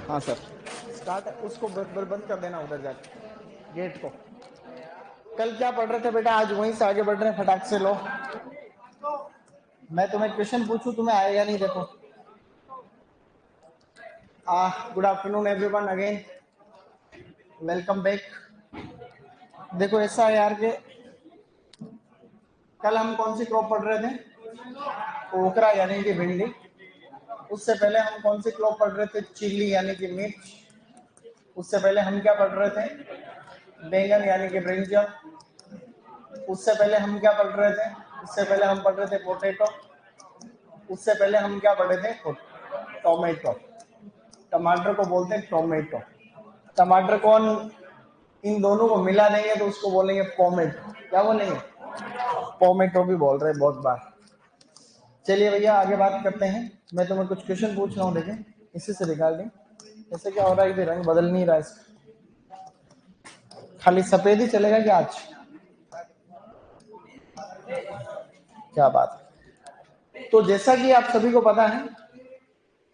हाँ sir start, उसको बंद कर देना उधर जाके गेट को। कल क्या पढ़ रहे थे बेटा, आज वहीं से आगे बढ़ रहे हैं, फटाक से लो। मैं तुम्हें क्वेश्चन पूछूं, तुम्हें आएगा नहीं। देखो good afternoon everyone again, welcome back. देखो ऐसा है यार कि कल हम कौन सी क्रॉप पढ़ रहे थे, ओकरा यानी कि भिंडी। उससे पहले हम कौन सी क्रॉप पढ़ रहे थे, चिल्ली यानी कि मिर्च। उससे पहले हम क्या पढ़ रहे थे, बैंगन यानी कि ब्रिंजल। उससे पहले हम क्या पढ़ रहे थे, उससे पहले हम पढ़ रहे थे पोटैटो। उससे पहले हम क्या पढ़े थे, टोमेटो। टमाटर को बोलते हैं टोमेटो। टमाटर को इन दोनों को मिला देंगे तो उसको बोलेंगे पोमेटो। क्या बोलेंगे, पोमेटो भी बोल रहे हैं बहुत बार। चलिए भैया आगे बात करते हैं। मैं तुम्हें कुछ क्वेश्चन पूछ रहा हूँ, देखें इसी से रिगार्डिंग। ऐसे क्या हो रहा है कि रंग बदल नहीं रहा है इसका, खाली सफेद ही चलेगा क्या आज, क्या बात है। तो जैसा कि आप सभी को पता है,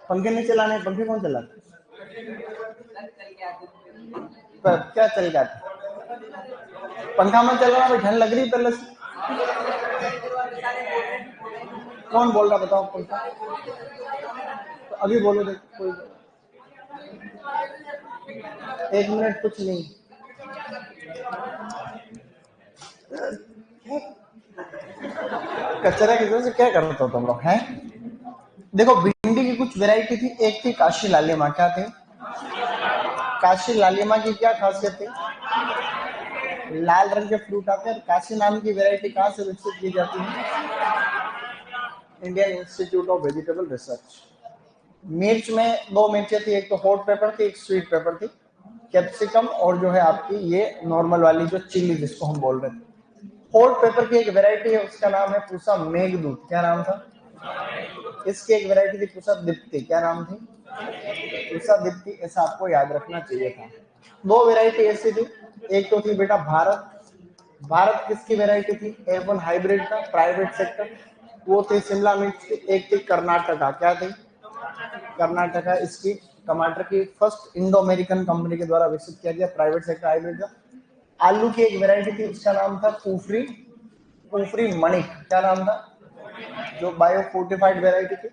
पंखे नहीं चलाने, पंखे कौन चलाते, पर क्या चल जाता, पंखा में चल रहा है, ठंड लग रही पहले से। कौन बोल रहा बताओ पंखा, तो अभी बोलो, देखो कोई, एक मिनट कुछ नहीं। कचरा की वजह से क्या करते हो तुम लोग हैं। देखो भिंडी की कुछ वैरायटी थी, एक थी काशी लालिमा। क्या थी, काशी लालिमा की क्या खासियत थी, लाल रंग के फ्रूट आते हैं। काशी नाम की वैरायटी कहाँ से विकसित की जाती है, Indian institute of vegetable research. मिर्च में दो मिर्चें थी, एक तो हॉट पेपर थी, एक स्वीट पेपर थी। कैप्सिकम और जो है आपकी ये नॉर्मल वाली जो चिल्ली जिसको हम बोल रहे थे। हॉट पेपर की एक वैरायटी है, उसका नाम है पूसा मेघदूत। क्या नाम था, इसकी एक वैरायटी थी पूसा दीप्ति। क्या नाम थी, पूसा दीप्ति। ऐसा आपको याद रखना चाहिए था। दो वैरायटी ऐसी थी, एक तो थी बेटा भारत। भारत किसकी वैरायटी थी, एफ1 हाइब्रिड का, प्राइवेट सेक्टर, वो थी शिमला मिर्च की। एक थी कर्नाटका, क्या थी, कर्नाटका। इसकी टमाटर की फर्स्ट इंडो अमेरिकन कंपनी के द्वारा विकसित किया गया, प्राइवेट सेक्टर हाइब्रिड का। आलू की एक वैरायटी थी, उसका नाम था कुफरी, कुफरी मणिक। क्या नाम था, जो बायो फोर्टिफाइड वैरायटी थी।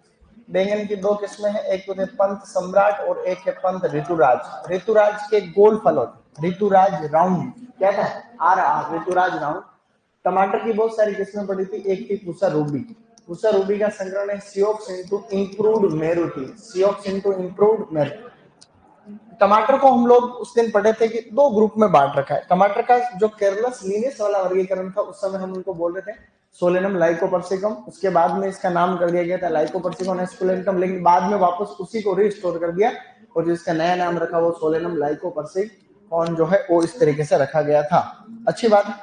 बैंगन की दो किस्में हैं, एक तो थे पंत सम्राट और एक है पंत ऋतुराज। ऋतुराज के गोल फल होते, ऋतुराज राउंड। क्या था, आ रहा ऋतुराज राउंड। टमाटर की बहुत सारी किस्में पड़ी थी, एक थी पूसा रूबी। पूसा रूबी का संकरण है सियोक्स इनटू इंप्रूव्ड मेरुटी, सियोक्स इनटू इंप्रूव्ड मेरुटी। टमाटर को हम लोग उस दिन पढ़े थे कि दो ग्रुप में बांट रखा है। टमाटर का जो केरलस लीनियस वाला वर्गीकरण था, उस समय हम उनको बोल रहे थे सोलेनम लाइकोपर्सिकम। उसके बाद में इसका नाम कर दिया गया था लाइकोपर्सिकम एस्कुलेंटम, लेकिन बाद में वापस उसी को रिस्टोर कर दिया और जिसका नया नाम रखा वो सोलेनम लाइकोपर्सिकम जो है वो इस तरीके से रखा गया था। अच्छी बात है।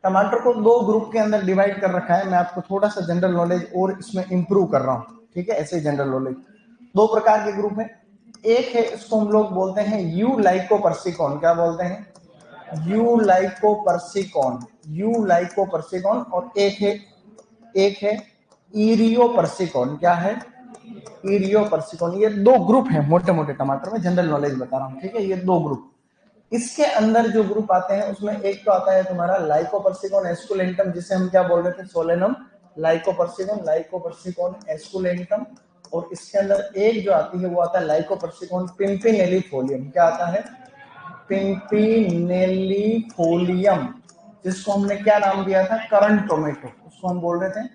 टमाटर को दो ग्रुप के अंदर डिवाइड कर रखा है। मैं आपको थोड़ा सा जनरल नॉलेज और इसमें इंप्रूव कर रहा हूँ, ठीक है, ऐसे जनरल नॉलेज। दो प्रकार के ग्रुप है, एक है इसको हम लोग बोलते हैं यू लाइकोपर्सिकॉन। क्या बोलते हैं, यू लाइकोपर्सिकॉन, यू लाइकोपर्सिकॉन। और एक है इरियोपर्सिकॉन। क्या है, इरियोपर्सिकॉन। ये दो ग्रुप हैं मोटे मोटे टमाटर में, जनरल नॉलेज बता रहा हूँ, ठीक है, ये दो ग्रुप। इसके अंदर जो ग्रुप आते हैं उसमें एक तो आता है तुम्हारा लाइकोपर्सिकॉन एस्कुलेंटम, जिसे हम क्या बोल रहे थे, सोलेनम लाइकोपर्सिकॉन, लाइकोपर्सिकॉन एस्कुलेंटम। और इसके अंदर एक जो आती है वो आता है लाइकोपर्सिकॉन पिम्पिनेलिफोलियम। क्या आता है, पिम्पिनेलिफोलियम, जिसको हमने क्या नाम दिया था, करंट टोमेटो। उसको हम बोल रहे थे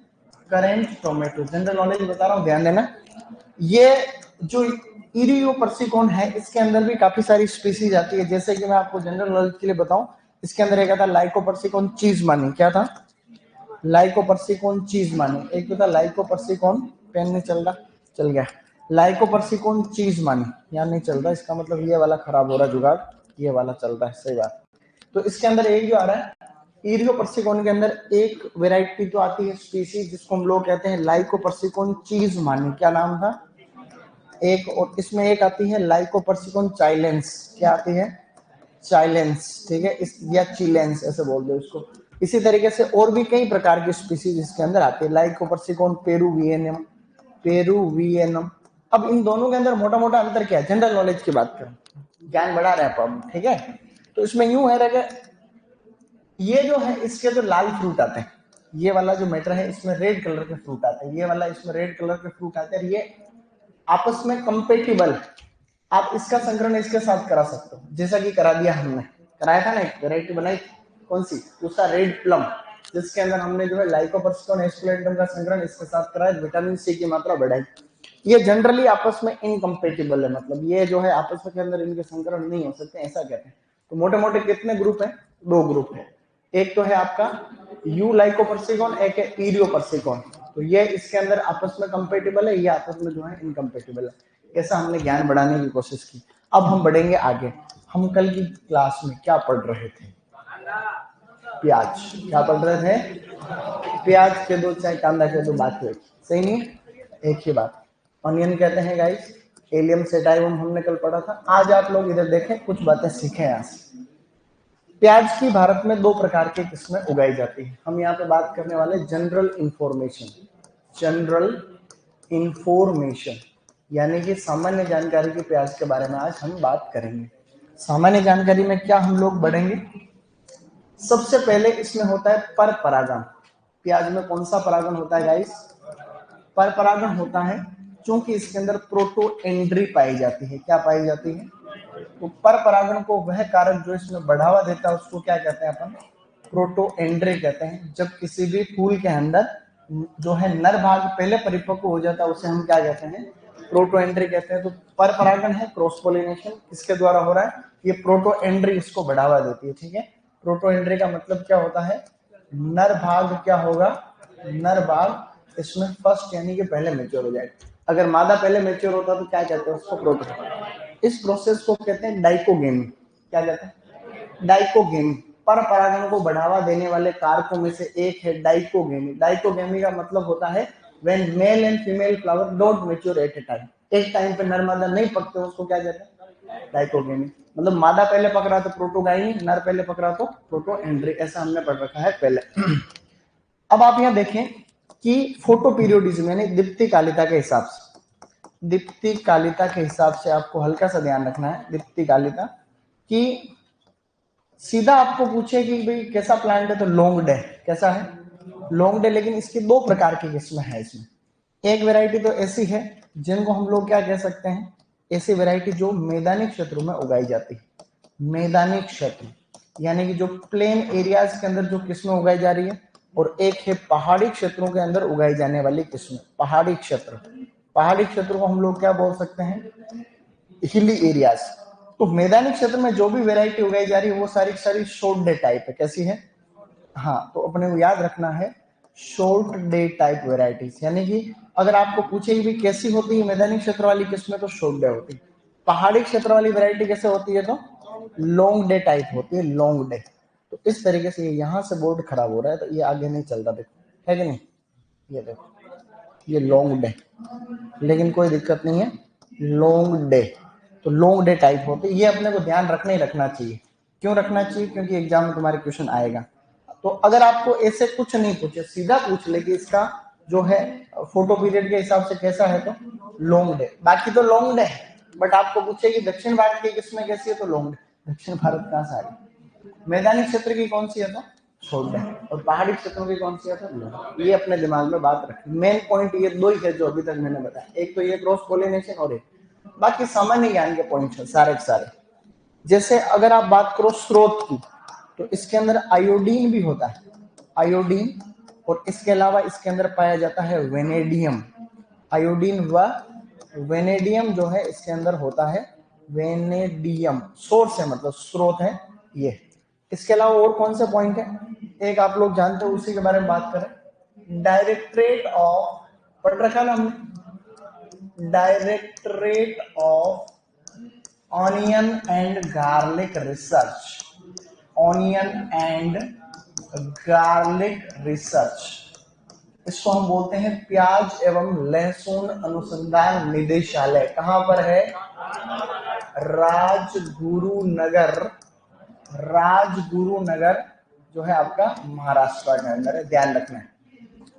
करंट टोमेटो। जनरल नॉलेज बता रहा हूँ, ध्यान देना। ये जो इरियोपर्सिकॉन है, इसके अंदर भी काफी सारी स्पीसीज आती है। जैसे कि मैं आपको जनरल नॉलेज के लिए बताऊं, इसके अंदर एक आता लाइकोपर्सिकॉन चीज मानी। क्या था, लाइकोपर्सिकॉन चीज मानी। एक तो था लाइकोपर्सिकॉन, पेन नहीं चल रहा, चल गया, लाइकोपर्सिकॉन चीज मानी। यहाँ नहीं चल रहा, इसका मतलब ये वाला खराब हो रहा जुगाड़, ये वाला चल रहा है, सही बात। तो इसके अंदर एक जो आ रहा है इरियोपर्सिकॉन के अंदर एक वेराइटी तो आती है स्पीसीज, जिसको हम लोग कहते हैं लाइकोपर्सिकॉन चीज मानी। क्या नाम था, एक। और इसमें एक आती है लाइकोपर्सिकॉन चाइलेंस। क्या आती है, चाइलेंस, ठीक है, इस या चिलेंस ऐसे बोल दो इसको। इसी तरीके से और भी कई प्रकार की स्पीसीज इसके अंदर आती है। लाइकोपर्सिकॉन पेरुवियनम, पेरुवियनम, अब इन दोनों के अंदर मोटा मोटा अंतर क्या है, जनरल नॉलेज की बात करें, ज्ञान बढ़ा रहे हैं आप, ठीक है। तो इसमें यूं है कि ये जो है इसके तो लाल फ्रूट आते हैं, ये वाला जो मैटर है इसमें रेड कलर के फ्रूट आते हैं, ये वाला इसमें रेड कलर के फ्रूट आते हैं, ये आपस में कंपेटिबल, आप इसका संकरण इसके साथ करा सकते हो, जैसा कि करा दिया हमने, कराया था ना, एक वेराइटी बनाई, कौन सी, उसका रेड प्लम, जिसके अंदर हमने जो है लाइकोपर्सिकॉन एस्कुलेंटम का संकरण इसके साथ कराया, विटामिन सी की मात्रा बढ़ाई। ये जनरली आपस में इनकम्पेटिबल है, मतलब ये जो है आपस में के अंदर इनके संकरण नहीं हो सकते, ऐसा कहते हैं। तो मोटे मोटे कितने ग्रुप है, 2 ग्रुप है, एक तो है आपका यू लाइकोपर्सिकॉन, एक है इरियोपर्सिकॉन, तो ये इसके अंदर आपस में कंपेटिबल है, ये आपस में जो है इनकम्पेटिबल है। ऐसा हमने ज्ञान बढ़ाने की कोशिश की। अब हम बढ़ेंगे आगे, हम कल की क्लास में क्या पढ़ रहे थे, प्याज, क्या पढ़ रहे थे, प्याज के दो चाहे कांदा के दो बात हुई, सही नहीं, एक ही बात, ऑनियन कहते हैं गाइस, एलियम सेटाइवम हमने कल पढ़ा था। आज आप लोग इधर देखें, कुछ बातें सीखें यहाँ से। प्याज की भारत में 2 प्रकार की किस्में उगाई जाती है, हम यहाँ पे बात करने वाले जनरल इंफॉर्मेशन, जनरल इंफॉर्मेशन यानी कि सामान्य जानकारी की प्याज के बारे में आज हम बात करेंगे। सामान्य जानकारी में क्या हम लोग बढ़ेंगे, सबसे पहले इसमें होता है पर परागण। प्याज में कौन सा परागण होता है गाइस, पर परागण होता है, क्योंकि इसके अंदर प्रोटोएंड्री पाई जाती है, क्या पाई जाती है, तो पर परागण को वह कारक जो इसमें बढ़ावा देता है उसको क्या कहते हैं अपन, प्रोटोएंड्री कहते हैं। जब किसी भी फूल के अंदर जो है नर भाग पहले परिपक्व हो जाता है उसे हम क्या कहते हैं, प्रोटोएंड्री कहते हैं। तो पर परागण है, क्रॉस पोलिनेशन किसके द्वारा हो रहा है, ये प्रोटोएंड्री इसको बढ़ावा देती है, ठीक है। प्रोटोएंड्री का मतलब क्या होता है, नर भाग क्या होगा, नर भाग इसमें फर्स्ट यानी कि पहले मैच्योर हो जाएगा। अगर मादा पहले मैच्योर होता तो क्या कहते हैं उसको, प्रोटो, इस प्रोसेस को कहते हैं डाइकोगेमी, क्या कहते हैं, डाइकोगेमी। पर परागण को बढ़ावा देने वाले कारकों में से एक है डाइकोगेमी। डाइकोगेमी का मतलब होता है when male and female flower don't mature at a time, एक टाइम पे नर मादा नहीं पकते उसको क्या कहते हैं, डाइकोगेमी। मतलब मादा पहले पक रहा तो प्रोटोगाइनी, नर पहले पक रहा तो प्रोटोएंड्री, ऐसा हमने पढ़ रखा है पहले। अब आप यहाँ देखें कि फोटो पीरियोडिज्म यानी दीप्तिकालिता के हिसाब से, दीप्तिकालिता के हिसाब से आपको हल्का सा ध्यान रखना है, दीप्तिकालिता की सीधा आपको पूछे कि भाई कैसा प्लांट है, तो लॉन्ग डे, कैसा है, लॉन्ग डे। लेकिन इसकी 2 प्रकार की किस्में हैं इसमें, एक वैरायटी तो ऐसी है जिनको हम लोग क्या कह सकते हैं, ऐसी वैरायटी जो मैदानी क्षेत्रों में उगाई जाती है, मैदानी क्षेत्र यानी कि जो प्लेन एरियाज के अंदर जो किस्में उगाई जा रही है, और एक है पहाड़ी क्षेत्रों के अंदर उगाई जाने वाली किस्में। पहाड़ी क्षेत्र, पहाड़ी क्षेत्र को हम लोग क्या बोल सकते हैं, हिली एरियाज। तो मैदानी क्षेत्र में जो भी वैरायटी उगाई जा रही है वो सारी सारी शॉर्ट डे टाइप है, कैसी है, हाँ, तो अपने को याद रखना है शॉर्ट डे टाइप वेराइटीज, यानी कि अगर आपको पूछे कि कैसी होती है मैदानी क्षेत्र वाली किस्में, तो शॉर्ट डे होती है। पहाड़ी क्षेत्र वाली वैरायटी कैसे होती है, तो लॉन्ग डे टाइप होती है, लॉन्ग डे। तो इस तरीके से यहाँ से बोर्ड खराब हो रहा है तो ये आगे नहीं चलता, देखो है कि नहीं, ये देखो ये लॉन्ग डे, लेकिन कोई दिक्कत नहीं है, लॉन्ग डे, तो लॉन्ग डे टाइप होती है। ये अपने को ध्यान रखना ही रखना चाहिए, क्यों रखना चाहिए, क्योंकि एग्जाम में तुम्हारे क्वेश्चन आएगा। तो अगर आपको ऐसे कुछ नहीं पूछे, सीधा पूछ ले कि इसका जो है फोटो पीरियड के हिसाब से कैसा है, तो लॉन्ग डे, बाकी तो लॉन्ग डे। बट आपको पूछे कि दक्षिण भारत की किस्में कैसी है, तो लॉन्ग डे। दक्षिण भारत कहाँ से आ रही, मैदानी क्षेत्र की कौन सी है, तो शॉर्ट डे, और पहाड़ी क्षेत्रों की कौन सी है, तो लॉन्ग। ये अपने दिमाग में बात रखिए, मेन पॉइंट ये 2 ही है जो अभी तक मैंने बताया, एक तो ये क्रॉस पोलिनेशन और एक बाकी सामान्य ज्ञान के पॉइंट है सारे के सारे। जैसे अगर आप बात करो स्रोत की, तो इसके अंदर आयोडीन भी होता है, आयोडीन, और इसके अलावा इसके अंदर पाया जाता है वेनेडियम। आयोडीन व वेनेडियम जो है इसके अंदर होता है, वेनेडियम सोर्स है, मतलब स्रोत है ये। इसके अलावा और कौन से पॉइंट है, एक आप लोग जानते हो उसी के बारे में बात करें, डायरेक्टरेट ऑफ, पढ़ रखा ना हमने, directorate of onion and garlic research, onion and garlic research, इसको हम बोलते हैं प्याज एवं लहसुन अनुसंधान निदेशालय। कहां पर है, राजगुरुनगर, राजगुरुनगर जो है आपका महाराष्ट्र के अंदर है, ध्यान रखना है।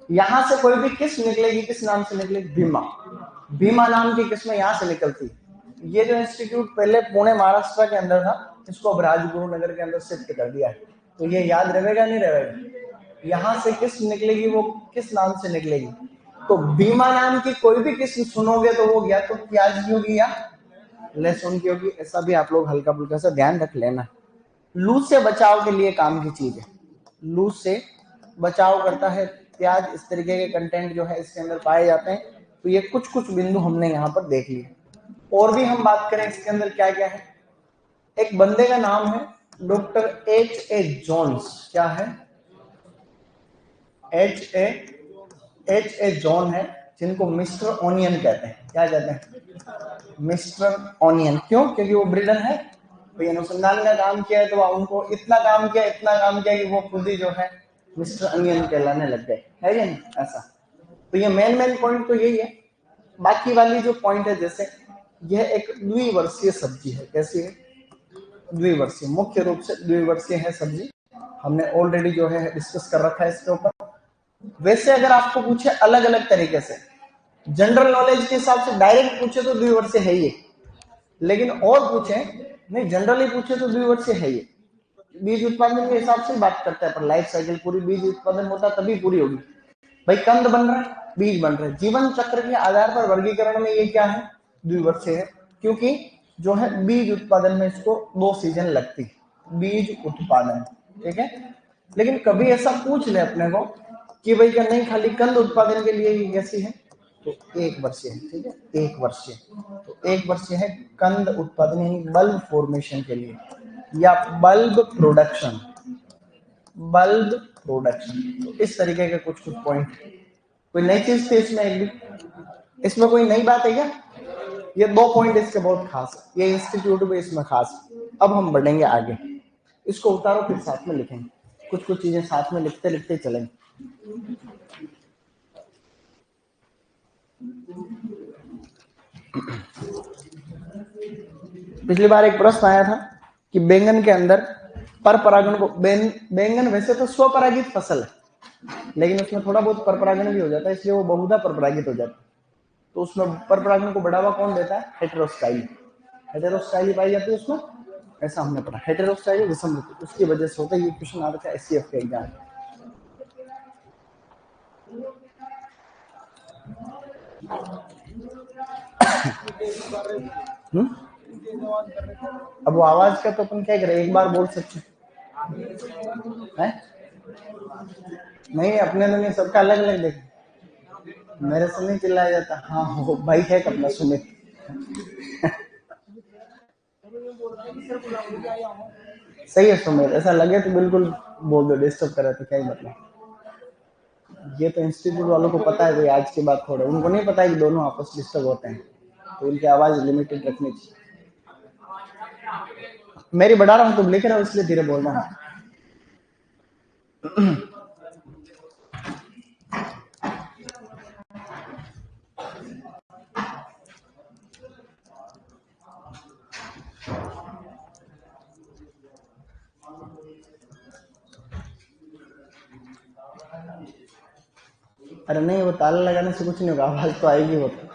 यहां से कोई भी किस्म निकलेगी, किस नाम से निकलेगी? भीमा। भीमा नाम की किस्म यहां से निकलती। ये जो इंस्टीट्यूट पहले पुणे महाराष्ट्र के अंदर था, इसको अब राजगुरु नगर के अंदर शिफ्ट कर दिया है। तो ये याद रहेगा नहीं रहेगा? यहां से किस्म निकलेगी, वो किस नाम से निकलेगी? तो भीमा नाम की कोई भी किस्म सुनोगे तो वो या तो प्याज की होगी या लहसुन की होगी। ऐसा भी आप लोग हल्का फुल्का सा ध्यान रख लेना। लू से बचाव के लिए काम की चीज है। लू से बचाव करता है प्याज। इस तरीके के कंटेंट जो है इसके अंदर पाए जाते हैं। तो ये कुछ कुछ बिंदु हमने यहाँ पर देख लिए। और भी हम बात करें इसके अंदर क्या क्या है। एक बंदे का नाम है डॉक्टर H.A. जोन्स। क्या है? H.A. जॉन है, जिनको मिस्टर ऑनियन कहते हैं। क्या कहते हैं? Mister onion. क्यों? क्योंकि वो ब्रिडन है, तो अनुसंधान का काम किया है, तो उनको इतना काम किया कि वो खुद ही जो है मिस्टर अनियन कहलाने लग गए, है या नहीं? ऐसा। तो ये मेन पॉइंट तो यही है। बाकी वाली जो पॉइंट है, जैसे यह एक द्विवर्षीय सब्जी है। कैसी है? द्विवर्षीय। मुख्य रूप से द्विवर्षीय है सब्जी। हमने ऑलरेडी जो है डिस्कस कर रखा है इसके ऊपर। वैसे अगर आपको पूछे अलग अलग तरीके से, जनरल नॉलेज के हिसाब से डायरेक्ट पूछे तो द्विवर्षीय है ये, लेकिन और पूछे नहीं, जनरली पूछे तो द्विवर्षीय है ये। बीज उत्पादन के हिसाब से बात करता है, पर लाइफ साइकिल पूरी बीज उत्पादन होता तभी पूरी होगी। भाई कंद बन रहा है, बीज बन रहे हैं, जीवन चक्र के आधार पर वर्गीकरण में ये क्या है? द्विवर्षीय है। क्योंकि जो है बीज उत्पादन में इसको 2 सीजन लगती, बीज उत्पादन। ठीक है। लेकिन कभी ऐसा पूछ ले अपने को कि भाई क्या नहीं खाली कंद उत्पादन के लिए ही कैसी है, तो 1 वर्षीय है। ठीक है, 1 वर्षीय। तो 1 वर्षीय है कंद उत्पादन, यानी बल्ब फॉर्मेशन के लिए, या बल्ब प्रोडक्शन। Bulb production. तो इस तरीके के कुछ कुछ पॉइंट। कोई नई चीज थी इसमें? एक भी इसमें कोई नई बात है क्या? ये 2 पॉइंट इसके बहुत खास है, ये इंस्टीट्यूट भी इसमें खास है। अब हम बढ़ेंगे आगे, इसको उतारो फिर साथ में लिखेंगे। कुछ कुछ चीजें साथ में लिखते लिखते चलेंगे। पिछली बार एक प्रश्न आया था कि बैंगन के अंदर पर परागण को, बैंगन वैसे तो स्वपरागित फसल है, लेकिन उसमें थोड़ा बहुत पर परागण भी हो जाता है, इसलिए वो बहुधा पर परागित हो जाता है। तो उसमें पर परागण को बढ़ावा कौन देता है? हेटेरोस्टाइली। हेटेरोस्टाइली पाई जाती है उसमें। ऐसा हमने पढ़ा, हेटेरोस्टाइली विषमता, उसकी वजह से होता है। ये क्वेश्चन आ रखा है SCF के एग्जाम। अब वो आवाज का तो अपन क्या करें, एक बार बोल सकते हैं? नहीं, अपने तो नहीं, सबका अलग अलग देख। मेरे से नहीं चिल्लाया जाता। हाँ हो भाई है अपना सुमित। सही है सुमित, ऐसा लगे तो बिल्कुल बोल दो, डिस्टर्ब करे तो क्या ही मतलब। ये तो इंस्टीट्यूट वालों को पता है भाई, आज के बाद थोड़ा उनको नहीं पता है कि दोनों आपस डिस्टर्ब होते हैं, तो उनकी आवाज लिमिटेड रखनी चाहिए। मेरी बढ़ा रहा हूँ, तुम लिख रहे हो इसलिए धीरे बोल रहा हूँ। अरे नहीं, वो ताला लगाने से कुछ नहीं होगा, आवाज तो आएगी वो तो।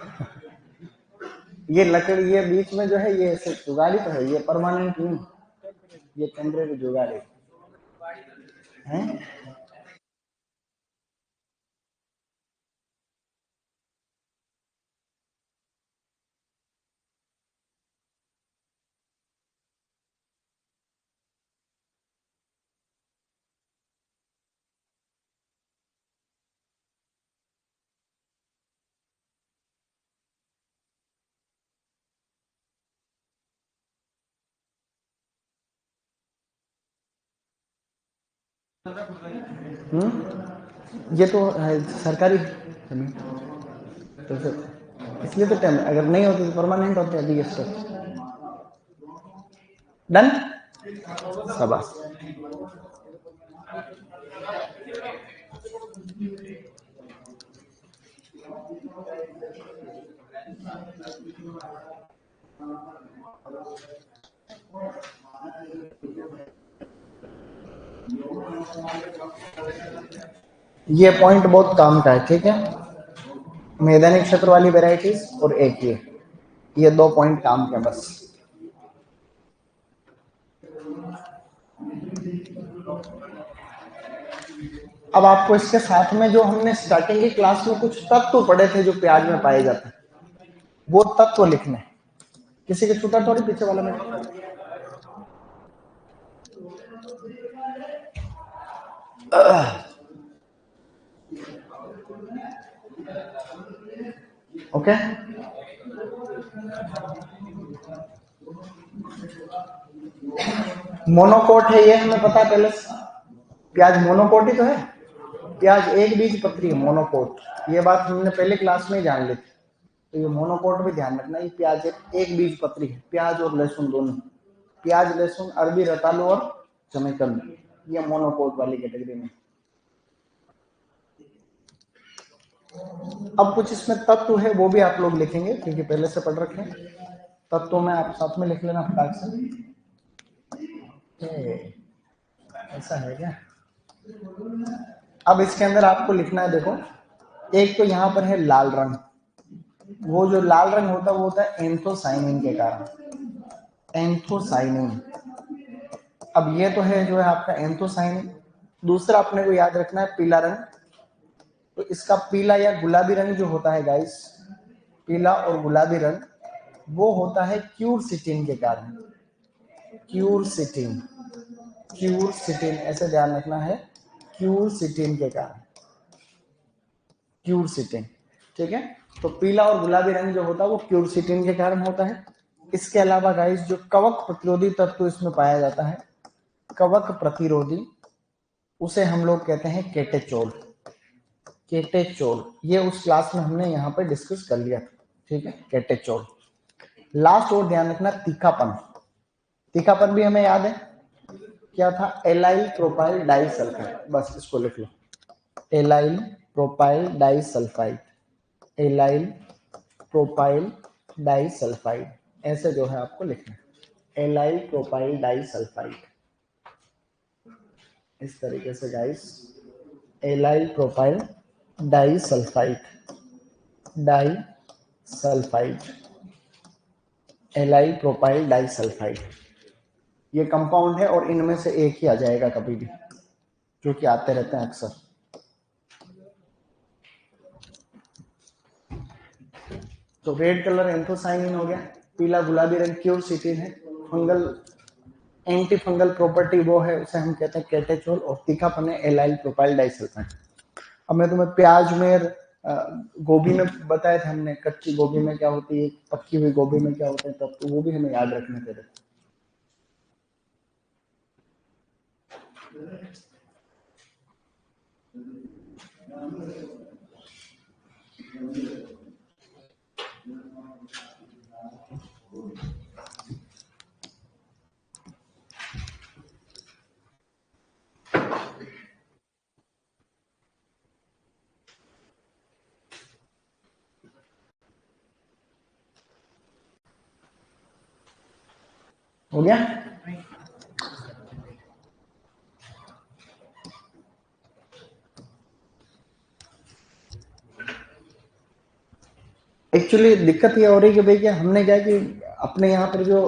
ये लकड़ी, ये बीच में जो है ये जुगाड़ी तो है, ये परमानेंट नहीं, ये टेम्परेरी जुगाड़ी है। ये तो है सरकारी जमीन, तो इसलिए तो टाइम, अगर नहीं होती तो परमानेंट होते अभी ये स्टेप। डन, शाबाश। ये पॉइंट बहुत काम का है, ठीक है। मैदानी क्षेत्र वाली वेराइटीज और एक ये दो पॉइंट काम के बस। अब आपको इसके साथ में जो हमने स्टार्टिंग की क्लास में कुछ तत्व पढ़े थे जो प्याज में पाए जाते हैं, वो तत्व लिखने। किसी के छूटा थोड़ी पीछे वाला में। ओके, मोनोकोट है ये हमें पता है पहले से। प्याज मोनोकोट ही तो है। प्याज एक बीज पत्री है, मोनोकोट। ये बात हमने पहले क्लास में ही जान ली थी। तो ये मोनोकोट भी ध्यान रखना, ये प्याज एक बीज पत्री है। प्याज और लहसुन दोनों, प्याज लहसुन अरबी रतालू और जमैकन, ये मोनोकोट वाली कैटेगरी में। अब कुछ इसमें तत्व है वो भी आप लोग लिखेंगे क्योंकि पहले से पढ़ रखे हैं। तत्व में आप साथ में लिख लेना फटाक से। ऐसा है क्या? अब इसके अंदर आपको लिखना है, देखो एक तो यहाँ पर है लाल रंग। वो जो लाल रंग होता है वो होता है एंथोसाइनिन के कारण, एंथोसाइनिन। अब ये तो है जो है आपका एंथोसाइनिन। दूसरा अपने को याद रखना है पीला रंग। तो इसका पीला या गुलाबी रंग जो होता है गाइस, पीला और गुलाबी रंग, वो होता है क्यूरसिटिन के कारण। क्यूरसिटिन, क्यूरसिटिन ऐसे ध्यान रखना है, क्यूरसिटिन के कारण, क्यूरसिटिन। ठीक है, तो पीला और गुलाबी रंग जो होता है वो क्यूरसिटिन के कारण होता है। इसके अलावा गाइस जो कवक प्रतिरोधी तत्व इसमें पाया जाता है, कवक प्रतिरोधी, उसे हम लोग कहते हैं केटेचोल। केटेचोल ये उस क्लास में हमने यहाँ पर डिस्कस कर लिया था, ठीक है, केटेचोल। लास्ट और ध्यान रखना तीखापन। तीखापन भी हमें याद है क्या था, एलाइल प्रोपाइल डाइसल्फाइड, बस इसको लिख लो, allyl propyl disulphide, allyl propyl disulphide, ऐसे जो है आपको लिखना है, एलाइल प्रोपाइल डाइसल्फाइड। इस तरीके से guys, allyl propyl disulphide, disulphide, allyl propyl disulphide, ये कंपाउंड है और इनमें से एक ही आ जाएगा कभी भी, जो कि आते रहते हैं अक्सर। तो रेड कलर एंथोसाइनिन हो गया, पीला गुलाबी रंग क्यूरसिटिन है, फंगल एंटी फंगल प्रॉपर्टी वो है, उसे हम कहते हैं केटेचोल, और तीखापन है एलाइल प्रोपाइल डाइसल्फाइड। अब मैं तुम्हें प्याज में गोभी में बताया था हमने, कच्ची गोभी में क्या होती है, पक्की हुई गोभी में क्या होता है, तब तो वो भी हमें याद रखने थे। हो गया? एक्चुअली दिक्कत ये हो रही है कि भाई क्या हमने क्या कि अपने यहाँ पर जो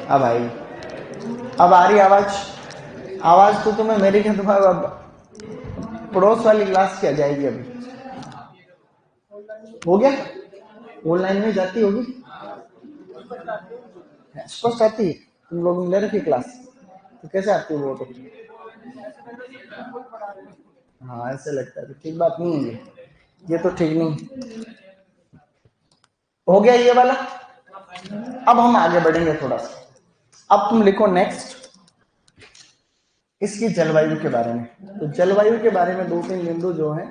अब आई, अब आ रही आवाज? आवाज तो तुम्हें मेरी क्या, तुम्हारा पड़ोस वाली क्लास की आ जाएगी अभी। हो गया? ऑनलाइन में जाती होगी, स्पष्ट आती है? तुम लोगों ने ले रखी क्लास, तो कैसे आती है वो तो? हाँ ऐसे लगता है, तो ठीक बात नहीं है ये तो ठीक नहीं। हो गया ये वाला। अब हम आगे बढ़ेंगे थोड़ा सा। अब तुम लिखो नेक्स्ट इसकी जलवायु के बारे में। तो जलवायु के बारे में दो तीन बिंदु जो है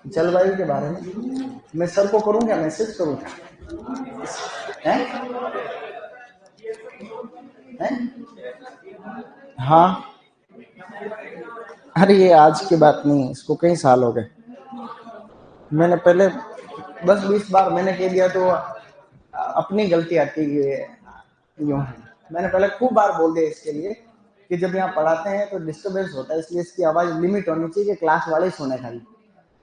जलवायु के बारे में, मैं सर को करूं क्या मैसेज करूं? हैं? हैं? हाँ, अरे ये आज की बात नहीं है, इसको कई साल हो गए। मैंने पहले 10-20 बार मैंने कह दिया तो अपनी गलती आती है यूं। मैंने पहले खूब बार बोल दिया इसके लिए कि जब यहाँ पढ़ाते हैं तो डिस्टर्बेंस होता है, इसलिए इसकी आवाज लिमिट होनी चाहिए कि क्लास वाले ही सुने खाली।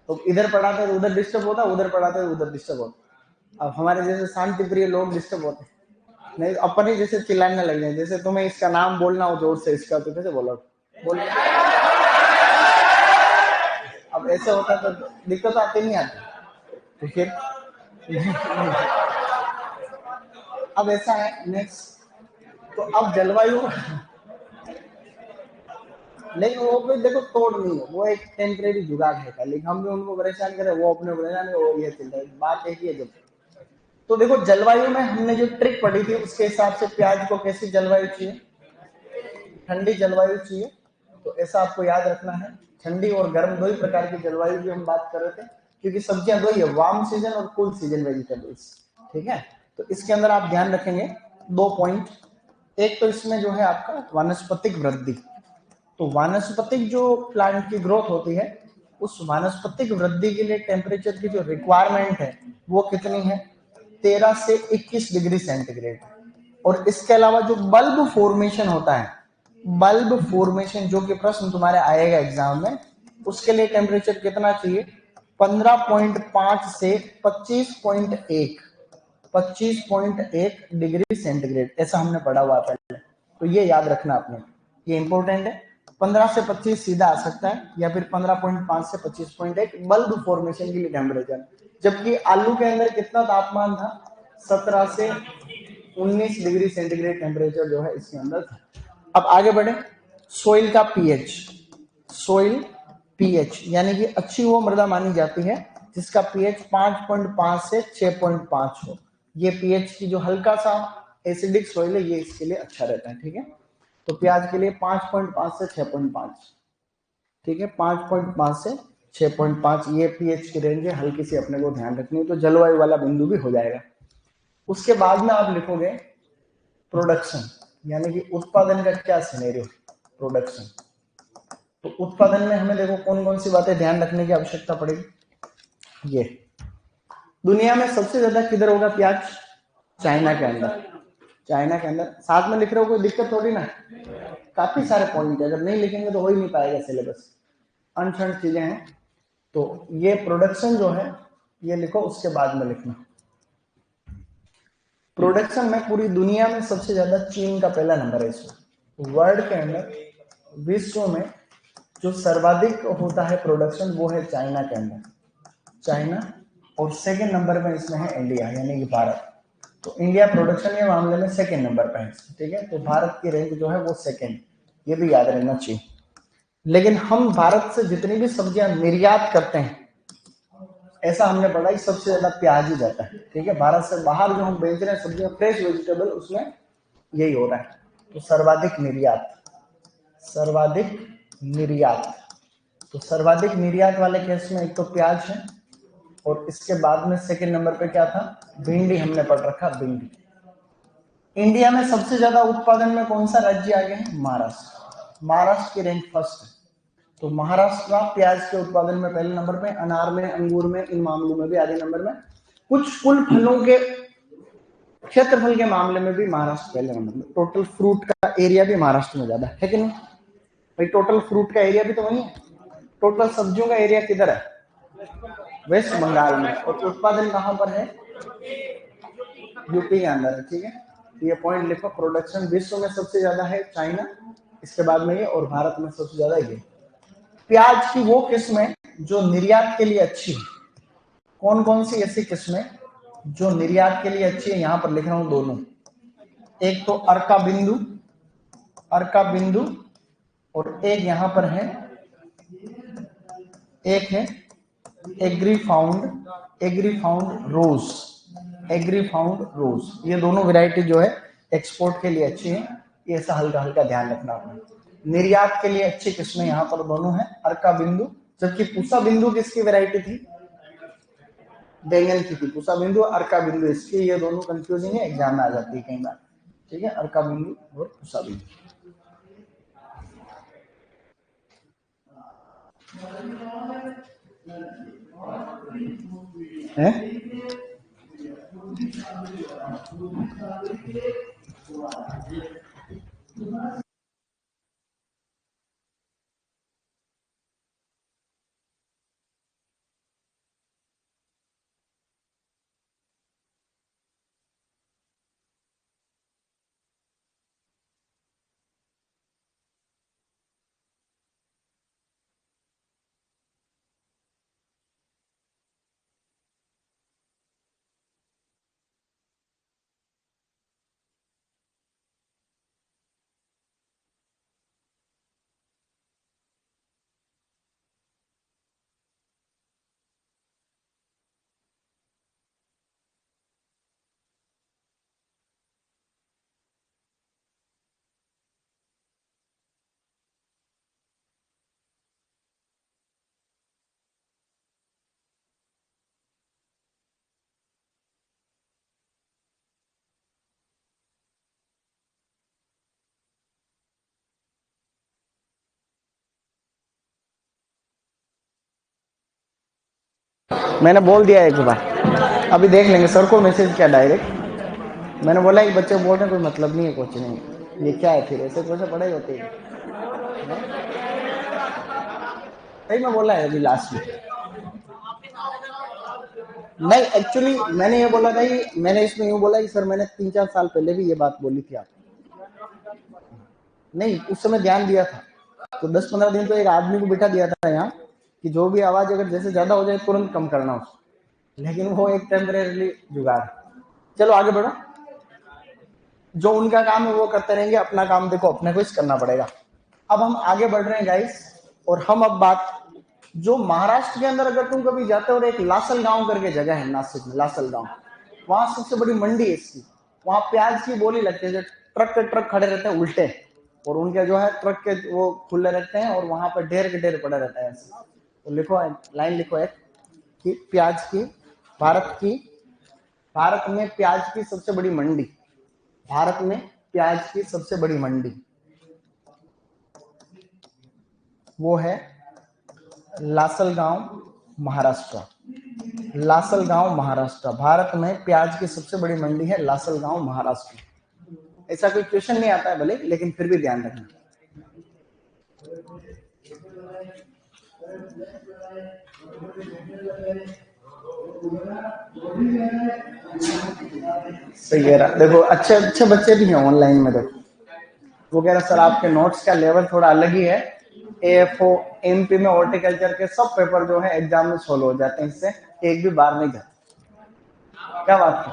तो इधर पढ़ाते तो उधर डिस्टर्ब होता, उधर पढ़ाते तो उधर डिस्टर्ब होता। अब हमारे जैसे शांति प्रिय लोग डिस्टर्ब होते नहीं, अपन ही जैसे चिल्लाने लग जाए। जैसे तुम्हें इसका नाम बोलना हो जोर से इसका, तो कैसे बोलो? बोल। अब ऐसे होता तो दिक्कत आती नहीं आती, तो फिर अब ऐसा है नेक्स्ट। तो अब जलवायु नहीं, वो भी देखो तोड़ नहीं है, वो एक टेम्परेरी जुगाड़ है, लेकिन हम भी उनको परेशान करें, वो अपने परेशान है, वो ये चल रहा है, बात एक ही है। जब तो देखो जलवायु में हमने जो ट्रिक पढ़ी थी उसके हिसाब से प्याज को कैसी जलवायु चाहिए? ठंडी जलवायु चाहिए। तो ऐसा आपको याद रखना है, ठंडी और गर्म दो ही प्रकार की जलवायु की हम बात कर रहे थे, क्योंकि सब्जियां दो ही है, वार्म सीजन और कूल सीजन वेजिटेबल्स। ठीक है, तो इसके अंदर आप ध्यान रखेंगे 2 पॉइंट। एक तो इसमें जो है आपका वानस्पतिक वृद्धि। तो वानस्पतिक जो प्लांट की ग्रोथ होती है, उस वानस्पतिक वृद्धि के लिए टेम्परेचर की जो रिक्वायरमेंट है वो कितनी है? 13 से 21 डिग्री सेंटीग्रेड। और इसके अलावा जो बल्ब फॉर्मेशन होता है, बल्ब फॉर्मेशन जो कि प्रश्न तुम्हारे आएगा एग्जाम में, उसके लिए टेम्परेचर कितना चाहिए? 15.5 से 25.1 25.1 डिग्री सेंटीग्रेड, ऐसा हमने पढ़ा हुआ पहले। तो ये याद रखना आपने, ये इंपॉर्टेंट है। 15 से 25 सीधा आ सकता है, या फिर 15.5 से 25.1 बल्ब फॉर्मेशन के लिए टेम्परेचर। जबकि आलू के अंदर कितना तापमान था? 17 से 19 डिग्री सेंटीग्रेड टेम्परेचर जो है इसके अंदर था। अब आगे बढ़े, सोइल का पीएच। सोइल पीएच यानी कि अच्छी वो मृदा मानी जाती है जिसका पीएच 5.5 से 6.5 हो। ये पीएच की जो हल्का सा एसिडिक सोइल है, ये इसके लिए अच्छा रहता है। ठीक है, तो प्याज के लिए 5.5 से 6.5। ठीक है, 5.5 से 6.5 ये पीएच की रेंज है, हल्की सी अपने को ध्यान रखनी है। तो जलवायु वाला बिंदु भी हो जाएगा। उसके बाद में आप लिखोगे प्रोडक्शन, यानी कि उत्पादन का क्या सिनेरियो? प्रोडक्शन। तो उत्पादन में हमें देखो कौन कौन सी बातें ध्यान रखने की आवश्यकता पड़ेगी। ये दुनिया में सबसे ज्यादा किधर होगा प्याज? चाइना के अंदर। चाइना के अंदर साथ में लिख रहे हो, कोई दिक्कत थोड़ी ना। काफी सारे पॉइंट है, अगर नहीं लिखेंगे तो हो ही नहीं पाएगा सिलेबस, अनछंड चीजें हैं। तो ये प्रोडक्शन जो है ये लिखो, उसके बाद में लिखना। प्रोडक्शन में पूरी दुनिया में सबसे ज्यादा चीन का पहला नंबर है इसमें। वर्ल्ड के अंदर, विश्व में जो सर्वाधिक होता है प्रोडक्शन वो है चाइना के अंदर, चाइना। और सेकंड नंबर में इसमें है इंडिया, यानी कि भारत। तो इंडिया प्रोडक्शन के मामले में सेकंड नंबर पर है। ठीक है, तो भारत की रैंक जो है वो सेकंड, ये भी याद रहना चाहिए। लेकिन हम भारत से जितनी भी सब्जियां निर्यात करते हैं, ऐसा हमने पढ़ा कि सबसे ज्यादा प्याज ही जाता है। ठीक है, भारत से बाहर जो हम बेच रहे हैं सब्जियां, फ्रेश वेजिटेबल, उसमें यही हो रहा है। तो सर्वाधिक निर्यात, सर्वाधिक निर्यात। तो सर्वाधिक निर्यात वाले केस में एक तो प्याज है, और इसके बाद में सेकंड नंबर पे क्या था? भिंडी हमने पढ़ रखा, भिंडी। इंडिया में सबसे ज्यादा उत्पादन में कौन सा राज्य आगे है? महाराष्ट्र। महाराष्ट्र की रैंक फर्स्ट है। तो महाराष्ट्र का प्याज के उत्पादन में पहले नंबर पे, अनार में, अंगूर में, इन मामलों में भी आगे नंबर में। कुछ कुल फलों के क्षेत्रफल के मामले में भी महाराष्ट्र पहले नंबर में। टोटल फ्रूट का एरिया भी महाराष्ट्र में ज्यादा है कि नहीं भाई? टोटल फ्रूट का एरिया भी तो वही है। टोटल सब्जियों का एरिया किधर है? वेस्ट बंगाल में। और उत्पादन कहां पर है? यूपी के अंदर है, ठीक है। ये पॉइंट लिखो, प्रोडक्शन विश्व में सबसे ज्यादा है चाइना, इसके बाद में ये, और भारत में सबसे ज्यादा ये। प्याज की वो किस्में जो निर्यात के लिए अच्छी है, कौन कौन सी ऐसी किस्में जो निर्यात के लिए अच्छी है, यहां पर लिख रहा हूं दोनों। एक तो अर्का बिंदु, अर्का बिंदु, और एक यहां पर है, एक है एग्री फाउंड, एग्री फाउंड रोज, एग्री फाउंड रोज। ये दोनों वैरायटी जो है एक्सपोर्ट के लिए अच्छी है, ये ऐसा हल्का हल्का ध्यान रखना आपने। निर्यात के लिए अच्छी किस्में यहाँ पर दोनों है, अर्का बिंदु, जबकि पूसा बिंदु किसकी वैरायटी थी, बैंगन की थी। पूसा बिंदु, अर्का बिंदु, इसके ये दोनों कंफ्यूजिंग है, एग्जाम में आ जाती है कई बार, ठीक है, अर्का बिंदु और पूसा बिंदु है। मैंने बोल दिया एक बार, अभी देख लेंगे, सर को मैसेज किया डायरेक्ट, मैंने बोला कि बच्चे बोल रहे हैं कोई मतलब नहीं है कुछ नहीं, ये क्या है फिर, ऐसे कैसे पढ़ाई होती है, सही में बोला है अभी लास्ट में। नहीं, एक्चुअली मैंने ये बोला था कि मैंने इसमें यूं बोला कि सर मैंने 3-4 साल पहले भी ये बात बोली थी आपको, नहीं उस समय ध्यान दिया था, तो 10-15 दिन तो एक आदमी को बिठा दिया था यहाँ कि जो भी आवाज अगर जैसे ज्यादा हो जाए तुरंत कम करना उसको, लेकिन वो एक टेम्परेरी जुगाड़। चलो आगे बढ़ो, जो उनका काम है वो करते रहेंगे, अपना काम देखो अपने को करना पड़ेगा। अब हम आगे बढ़ रहे हैं गाइस, और हम अब बात, जो महाराष्ट्र के अंदर अगर तुम कभी जाते हो, और एक लासल गांव करके जगह है नासिक में, लासल गांव, वहां सबसे बड़ी मंडी है इसकी, वहां प्याज की बोली लगती है, जो ट्रक के ट्रक खड़े रहते हैं उल्टे, और उनके जो है ट्रक के वो खुले रहते हैं, और वहां पर ढेर के ढेर पड़े रहते हैं। तो लिखो, लाइन लिखो एक, कि प्याज की, भारत की, भारत में प्याज की सबसे बड़ी मंडी, भारत में प्याज की सबसे बड़ी मंडी वो है लासलगांव, महाराष्ट्र। लासलगांव महाराष्ट्र, भारत में प्याज की सबसे बड़ी मंडी है लासलगांव महाराष्ट्र। ऐसा कोई क्वेश्चन नहीं आता है भले, लेकिन फिर भी ध्यान रखना। सही कह रहा, देखो अच्छे अच्छे बच्चे भी हैं ऑनलाइन में, देखो वो कह रहा सर आपके नोट्स का लेवल थोड़ा अलग ही है, एएफओ एमपी में हॉर्टिकल्चर के सब पेपर जो है एग्जाम में सोल्व हो जाते हैं, इससे एक भी बार नहीं जाता। क्या बात है,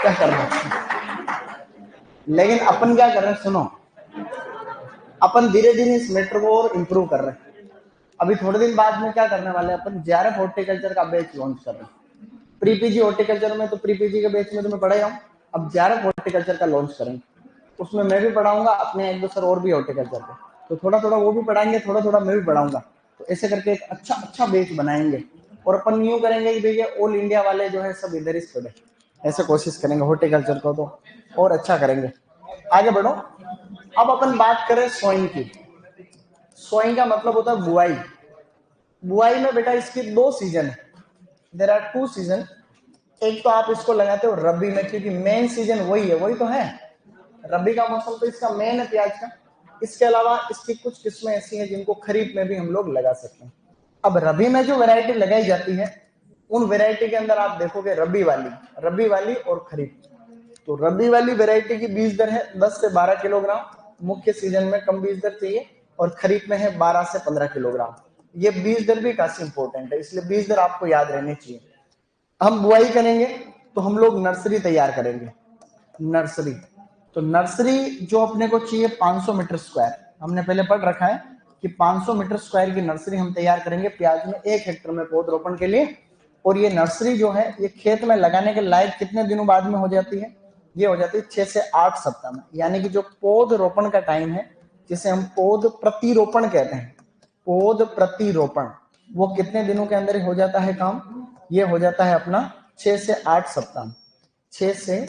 क्या कर रहे हैं, लेकिन अपन क्या कर रहे हैं, सुनो, अपन धीरे धीरे इस मैटर को और इम्प्रूव कर रहे हैं। अभी थोड़े दिन बाद में क्या करने वाले हैं, अपन जेआरएफ हॉर्टिकल्चर का बैच लॉन्च कर रहे हैं। प्री पीजी हॉर्टिकल्चर में तो प्री पीजी के बैच में तो मैं पढ़ा ही हूँ, अब जेआरएफ हॉर्टिकल्चर का लॉन्च करेंगे, उसमें मैं भी पढ़ाऊंगा, अपने एक दो सर और भी हॉर्टिकल्चर के, तो थोड़ा थोड़ा वो भी पढ़ाएंगे, थोड़ा थोड़ा मैं भी पढ़ाऊंगा, तो ऐसे करके एक अच्छा अच्छा बैच बनाएंगे, और अपन यूं करेंगे कि भैया ऑल इंडिया वाले जो है सब इधर ही पढ़े, ऐसे कोशिश करेंगे हॉर्टिकल्चर को तो और अच्छा करेंगे। आगे बढ़ो, अब अपन बात करें सोइंग की। सोइंग का मतलब होता है बुआई। बुआई में बेटा इसकी 2 सीजन है, देयर आर 2 सीजन। एक तो आप इसको लगाते हो रबी में, क्योंकि मेन सीजन वही है, वही तो है, रबी का मौसम तो इसका मेन है प्याज का। इसके अलावा इसकी कुछ किस्में ऐसी हैं जिनको खरीफ में भी हम लोग लगा सकते हैं। अब रबी में जो वैरायटी लगाई जाती है उन वेराइटी के अंदर आप देखोगे रबी वाली और खरीफ। तो रबी वाली वेराइटी की बीज दर है 10 से 12 किलोग्राम, मुख्य सीजन में कम बीज दर चाहिए, और खरीफ में है 12 से 15 किलोग्राम। ये बीज दर भी काफी इंपॉर्टेंट है, इसलिए बीज दर आपको याद रहनी चाहिए। हम बुआई करेंगे तो हम लोग नर्सरी तैयार करेंगे। नर्सरी, तो नर्सरी जो अपने को चाहिए 500 मीटर स्क्वायर, हमने पहले पढ़ रखा है कि 500 मीटर स्क्वायर की नर्सरी हम तैयार करेंगे प्याज में 1 हेक्टेयर में पौधरोपण के लिए। और ये नर्सरी जो है ये खेत में लगाने के लायक कितने दिनों बाद में हो जाती है? ये हो जाती है 6 से 8 सप्ताह में। यानी कि जो पौधरोपण का टाइम है, जिसे हम पौध प्रतिरोपण कहते हैं, पौध प्रतिरोपण, वो कितने दिनों के अंदर हो जाता है काम? ये हो जाता है अपना 6 से 8 सप्ताह। 6 से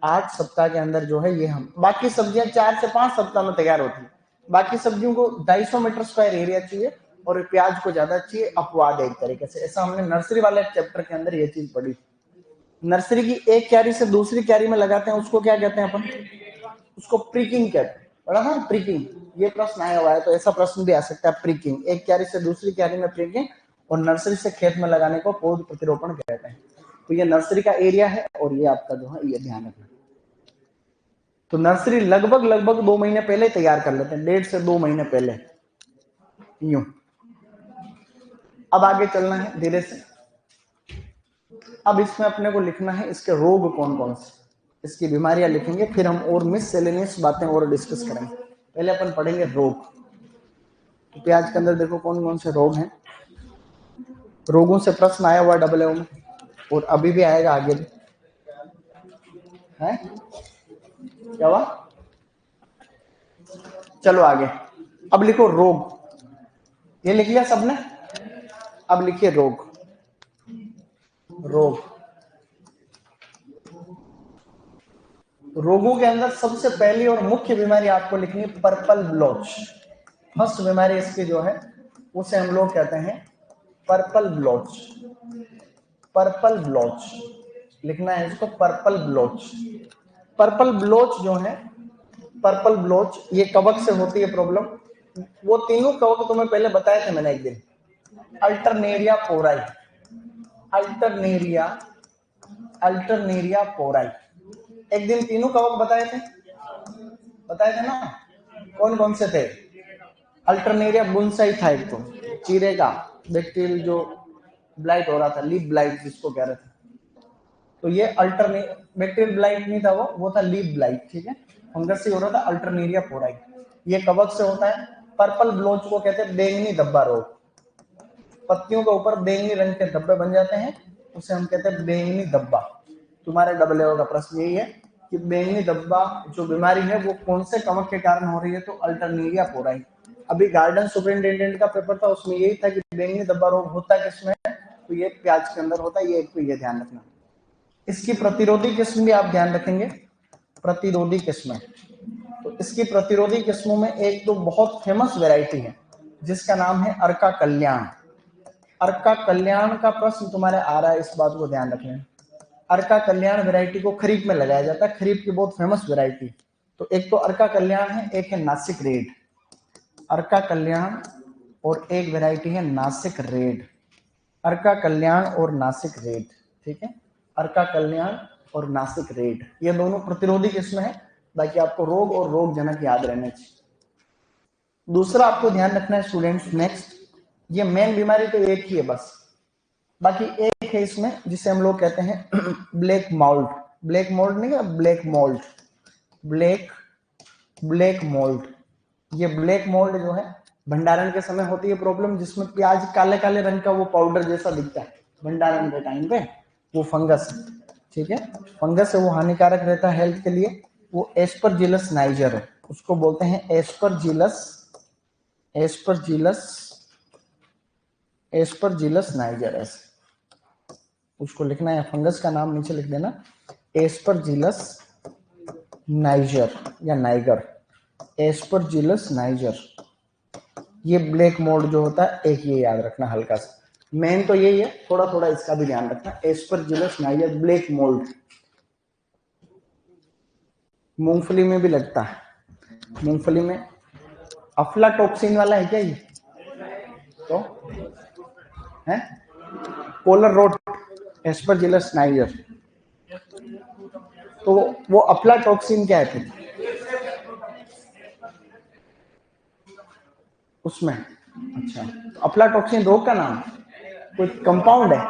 8 सप्ताह के अंदर जो है ये हम, बाकी सब्जियां 4 से 5 सप्ताह में तैयार होती है। बाकी सब्जियों को 250 मीटर स्क्वायर एरिया चाहिए और प्याज को ज्यादा चाहिए अपवाद एक तरीके से। ऐसा हमने नर्सरी वाले चैप्टर के अंदर ये चीज पढ़ी। नर्सरी की एक क्यारी से दूसरी क्यारी में लगाते हैं, उसको क्या कहते हैं अपन? उसको प्रीकिंग कहते हैं। पढ़ा था प्रीकिंग, ये प्रश्न आया हुआ है, तो ऐसा प्रश्न भी आ सकता है प्रीकिंग, एक क्यारी से दूसरी क्यारी में प्रीकिंग, और नर्सरी से खेत में लगाने को पौध प्रतिरोपण कहते हैं। तो ये नर्सरी का एरिया है और ये आपका जो है ये ध्यान रखना। तो नर्सरी लगभग 2 महीने पहले तैयार कर लेते हैं, 1.5 से 2 महीने पहले, यूं। अब आगे चलना है धीरे से। अब इसमें अपने को लिखना है इसके रोग कौन कौन से, इसकी बीमारियां लिखेंगे, फिर हम और मिससेलेनियस बातें और डिस्कस करेंगे। पहले अपन पढ़ेंगे रोग। तो प्याज के अंदर देखो कौन कौन से रोग हैं। रोगों से प्रश्न आया हुआ AA में, और अभी भी आएगा आगे भी है। क्या हुआ? चलो आगे, अब लिखो रोग। ये लिख लिया सबने? अब लिखिए रोग। रोग, रोगों के अंदर सबसे पहली और मुख्य बीमारी आपको लिखनी है पर्पल ब्लॉच। फर्स्ट बीमारी इसकी जो है उसे हम लोग कहते हैं पर्पल ब्लॉच। पर्पल ब्लॉच लिखना है इसको, पर्पल ब्लॉच। पर्पल ब्लॉच जो है, पर्पल ब्लॉच ये कवक से होती है प्रॉब्लम। वो तीनों कवक तुम्हें पहले बताए थे मैंने एक दिन, अल्टरनेरिया पोराई, अल्टरनेरिया पोराई। एक दिन तीनों कवक बताए थे ना? कौन कौन से थे? अल्टरनेरिया बुनसाई था एक, तो चीरे का बैक्टीरियल जो ब्लाइट हो रहा था, लीफ ब्लाइट जिसको कह रहे थे। तो ये बैक्टीरियल ब्लाइट नहीं था, वो था लीफ ब्लाइट, ठीक है, फंगस से हो रहा था अल्टरनेरिया पोराई। ये कवक से होता है। पर्पल ब्लॉच को कहते हैं बैंगनी धब्बा रोग। पत्तियों के ऊपर बैंगनी रंग के धब्बे बन जाते हैं, उसे हम कहते हैं बैंगनी धब्बा। तुम्हारे AA का प्रश्न यही है कि बैंगनी धब्बा जो बीमारी है वो कौन से कवक के कारण हो रही है? तो अल्टरनेरिया पोराई। अभी गार्डन सुपरिटेंडेंट का पेपर था, उसमें यही था कि बैंगनी धब्बा रोग होता है किसमें? तो ये प्याज के अंदर होता है। ये एक तो ये ध्यान रखना। इसकी प्रतिरोधी किस्म भी आप ध्यान रखेंगे, प्रतिरोधी किस्में। तो इसकी प्रतिरोधी किस्मों में एक तो बहुत फेमस वैरायटी है जिसका नाम है अर्का कल्याण। अर्का कल्याण का प्रश्न तुम्हारे आ रहा है, इस बात को ध्यान रखना। अर्का कल्याण वैरायटी को खरीफ में लगाया जाता है, खरीफ की बहुत फेमस वैरायटी। तो एक तो अर्का कल्याण है, एक है नासिक रेड। अर्का कल्याण और एक वैरायटी है नासिक रेड। अर्का कल्याण और नासिक रेड, ठीक है, अर्का कल्याण और नासिक रेड, ये दोनों प्रतिरोधी किस्में हैं। बाकी आपको रोग और रोग जनक याद रहने चाहिए। दूसरा आपको ध्यान रखना है स्टूडेंट्स, नेक्स्ट, ये मेन बीमारी तो एक ही है बस, बाकी एक है इसमें जिसे हम लोग कहते हैं ब्लैक मोल्ड। ब्लैक मोल्ड नहीं है, ब्लैक मोल्ड, ब्लैक मोल्ड। ये ब्लैक मोल्ड जो है भंडारण के समय होती है प्रॉब्लम, जिसमें प्याज काले काले रंग का वो पाउडर जैसा दिखता है भंडारण के टाइम पे, वो फंगस, ठीक है, फंगस है, वो हानिकारक रहता है हेल्थ के लिए। वो एस्परजिलस नाइजर है, उसको बोलते हैं एस्परजिलस नाइजर। ऐसे उसको लिखना है, फंगस का नाम नीचे लिख देना, एस्परजिलस नाइजर या नाइगर, एस्परजिलस नाइजर। ये ब्लैक मोल्ड जो होता है, एक ये याद रखना हल्का सा, मेन तो यही है, थोड़ा थोड़ा इसका भी ध्यान रखना। Aspergillus niger, black mould. मूंगफली में भी लगता है, मूंगफली में अफ्लाटॉक्सिन वाला है क्या ये? तो है पोलर रोट, एस्परजिलस नाइजर। तो वो अफ्लाटॉक्सिन क्या है फिर उसमें? अच्छा, तो अफ्लाटॉक्सिन रोग का नाम, कोई कंपाउंड है?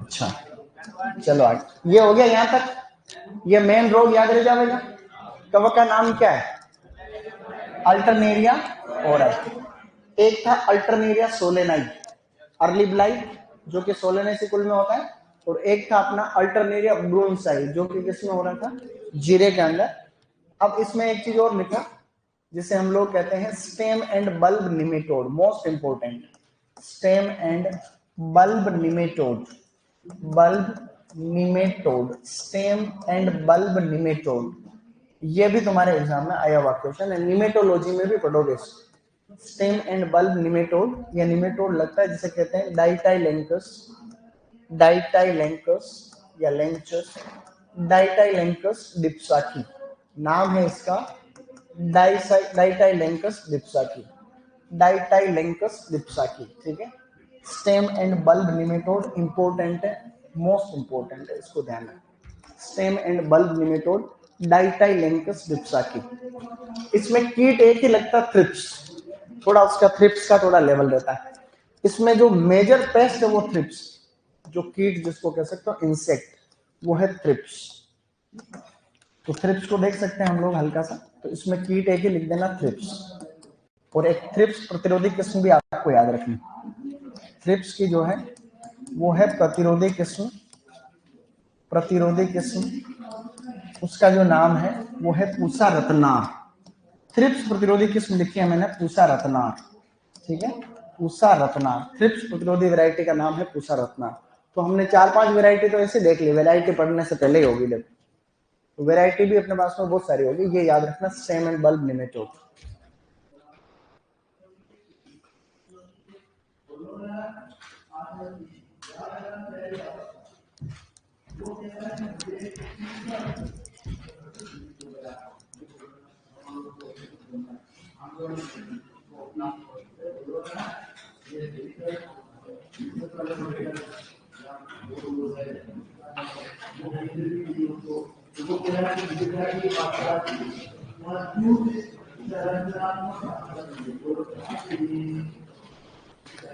अच्छा, चलो आगे, ये हो गया यहाँ तक। ये मेन रोग याद रह जाएगा। कवक का नाम क्या है? अल्टरनेरिया ओराई। एक था अल्टरनेरिया सोलेनाई, अर्ली ब्लाइट, जो कि सोलेनेसी कुल में होता है। और एक था अपना अल्टरनेरिया ब्रूनसाई, जो कि किसमें हो रहा था? जीरे के अंदर। अब इसमें एक चीज और लिखा, जिसे हम लोग कहते हैं stem and bulb nematode. Most important, stem and bulb nematode. Bulb nematode, stem and bulb nematode, ये भी तुम्हारे एग्जाम में आया हुआ क्वेश्चन है। निमेटोलॉजी में भी पढ़ोगे। स्टेम एंड बल्ब निमेटोड, या निमेटोड लगता है जिसे कहते हैं डाइटाइलेंकस, डाइटाइलेंकस या लेंचस, डाइटाइलेंकस डिप्साकी नाम है इसका। डाइटाइलेंकस डिप्साकी, डाइटाइलेंकस डिप्साकी, ठीक है। Stem and bulb nematode important है, मोस्ट इंपॉर्टेंट है, इसको ध्यान रखें। Stem and bulb nematode Ditylenchus dipsaci. इसमें कीट एक ही लगता है, थ्रिप्स, थोड़ा उसका थ्रिप्स का थोड़ा लेवल रहता है। इसमें जो मेजर पेस्ट है वो थ्रिप्स, जो कीट जिसको कह सकते हो इंसेक्ट, वो है थ्रिप्स। तो थ्रिप्स को देख सकते हैं हम लोग हल्का सा, तो इसमें कीट एक ही लिख देना, थ्रिप्स। और एक थ्रिप्स प्रतिरोधी किस्म भी आपको याद रखनी। थ्रिप्स की जो है वो है प्रतिरोधी किस्म, प्रतिरोधी किस्म, उसका जो नाम है वो है पूसा रत्नार। थ्रिप्स प्रतिरोधी किस्म लिखी है मैंने, पूसा रत्नार, ठीक है। पूसा रत्नार, थ्रिप्स प्रतिरोधी वैरायटी का नाम है पूसा रत्नार। तो हमने 4-5 वैरायटी तो ऐसे देख ली, वैरायटी पढ़ने से पहले ही होगी, देखो वैरायटी भी अपने पास में बहुत सारी होगी, ये याद रखना, stem and bulb nematode.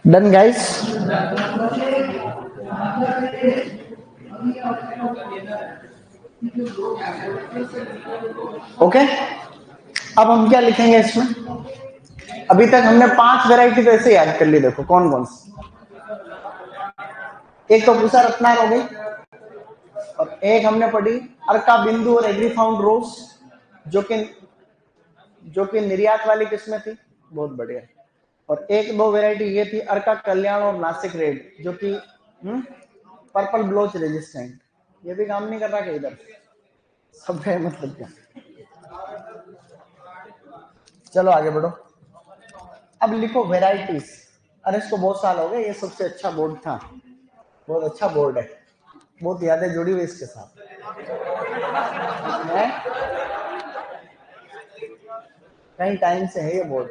Done guys? Okay, अब हम क्या लिखेंगे इसमें? अभी तक हमने 5 वैरायटी तो ऐसे याद कर ली, देखो कौन कौन सी। एक तो पूसा रत्नार हो गई, और एक हमने पढ़ी अर्का बिंदु और एग्री फाउंड रोज, जो कि निर्यात वाली किस्में थी, बहुत बढ़िया। और एक दो वैरायटी ये थी अर्का कल्याण और नासिक रेड, जो कि पर्पल ब्लोच रेजिस्टेंट। ये भी काम नहीं कर रहा, इधर सब है मतलब क्या। चलो आगे बढ़ो, अब लिखो वेराइटीज। अरे इसको बहुत साल हो गए, ये सबसे अच्छा बोर्ड था, बहुत अच्छा बोर्ड है, बहुत यादें जुड़ी हुई इसके साथ है? कई टाइम से है ये बोर्ड,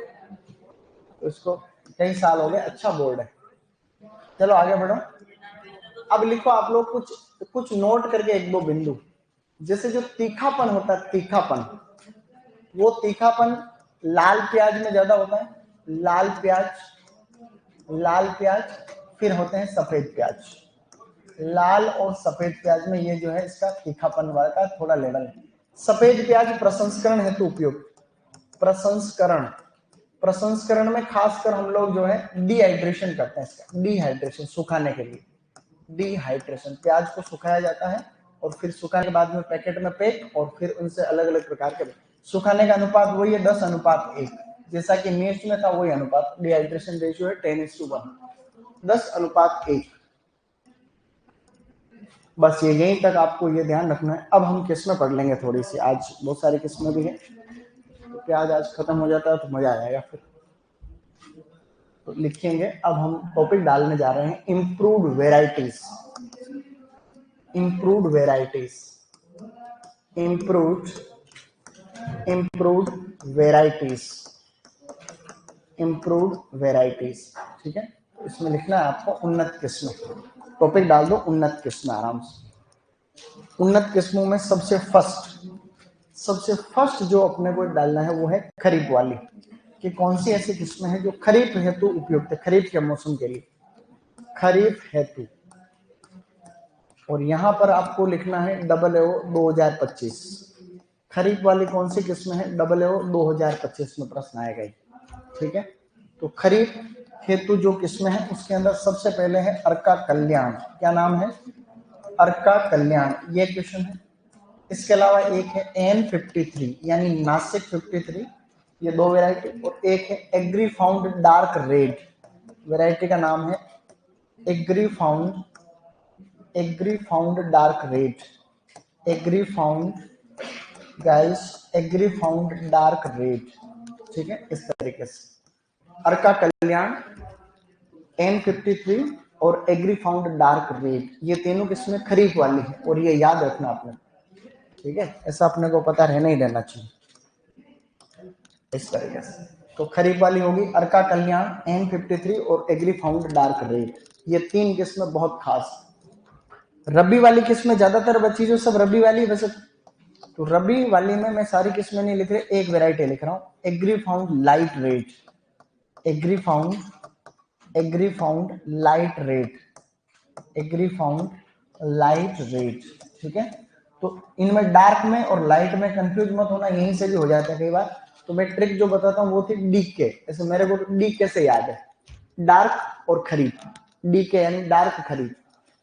तो इसको कई साल हो गए, अच्छा बोर्ड है। चलो आगे बढ़ो, अब लिखो आप लोग कुछ कुछ नोट करके एक दो बिंदु। जैसे जो तीखापन होता है, तीखापन, वो तीखापन लाल प्याज में ज्यादा होता है, लाल प्याज, लाल प्याज, फिर होते हैं सफेद प्याज। लाल और सफेद प्याज में ये जो है इसका तीखापन वाला का थोड़ा लेवल है। सफेद प्याज प्रसंस्करण हेतु उपयोग, प्रसंस्करण, प्रसंस्करण में खासकर हम लोग जो है डिहाइड्रेशन करते हैं, इसका डिहाइड्रेशन, सुखाने के लिए, डिहाइड्रेशन, प्याज को सुखाया जाता है और फिर सुखाने के बाद में पैकेट में पैक, और फिर उनसे अलग अलग प्रकार के सुखाने का अनुपात वही है 10:1, जैसा कि मिर्च में था वही अनुपात। डिहाइड्रेशन रेशियो है 10:1, 10:1। बस ये यहीं तक आपको ये ध्यान रखना है। अब हम किस्में पढ़ लेंगे थोड़ी सी, आज बहुत सारी किस्में भी है, तो प्याज आज खत्म हो जाता है तो मजा आ जाएगा फिर। तो लिखेंगे, अब हम टॉपिक डालने जा रहे हैं improved varieties, improved varieties, improved, improved varieties. Improved varieties. ठीक है, तो इसमें लिखना है आपको उन्नत किस्म, टॉपिक डाल दो उन्नत किस्म आराम से। उन्नत किस्मों में सबसे फर्स्ट जो अपने को डालना है वो है खरीफ वाली, कि कौन सी ऐसी किस्म है जो खरीफ हेतु उपयुक्त है, खरीफ के मौसम के लिए, खरीफ हेतु। और यहां पर आपको लिखना है AAO 2025। खरीफ वाली कौन सी किस्म है, AAO 2025 में प्रश्न आएगा। ठीक है, तो खरीफ हेतु जो किस्म है उसके अंदर सबसे पहले है अर्का कल्याण। क्या नाम है, अर्का कल्याण, ये क्वेश्चन है। इसके अलावा एक है N53 यानी नासिक 53, ये दो वैरायटी। और एक है Agrifound dark red, variety का नाम है Agrifound dark red, Agrifound guys, Agrifound dark red. ठीक है, इस तरीके से अर्का कल्याण, N53 और एग्री फाउंड डार्क रेड, ये तीनों किस्में खरीफ वाली है, और ये याद रखना आपने। ठीक है, ऐसा अपने को पता रहना ही रहना चाहिए इस तरीके से। तो खरीफ वाली होगी अर्का कल्याण, N53 और एग्री फाउंड डार्क रेड, ये तीन किस्में बहुत खास। रबी वाली किस्में ज्यादातर बच्ची जो सब रबी वाली, वैसे तो रबी वाली में मैं सारी किस्में नहीं लिख रही, एक वेराइटी लिख रहा हूँ, Agrifound light red, Agrifound light red, Agrifound light red. ठीक है, तो इनमें डार्क में और लाइट में कंफ्यूज मत होना, यहीं से भी हो जाता है कई बार। तो मैं ट्रिक जो बताता हूँ वो थी DK, ऐसे मेरे को DK से याद है, डार्क और खरीफ, DK यानी डार्क खरीफ।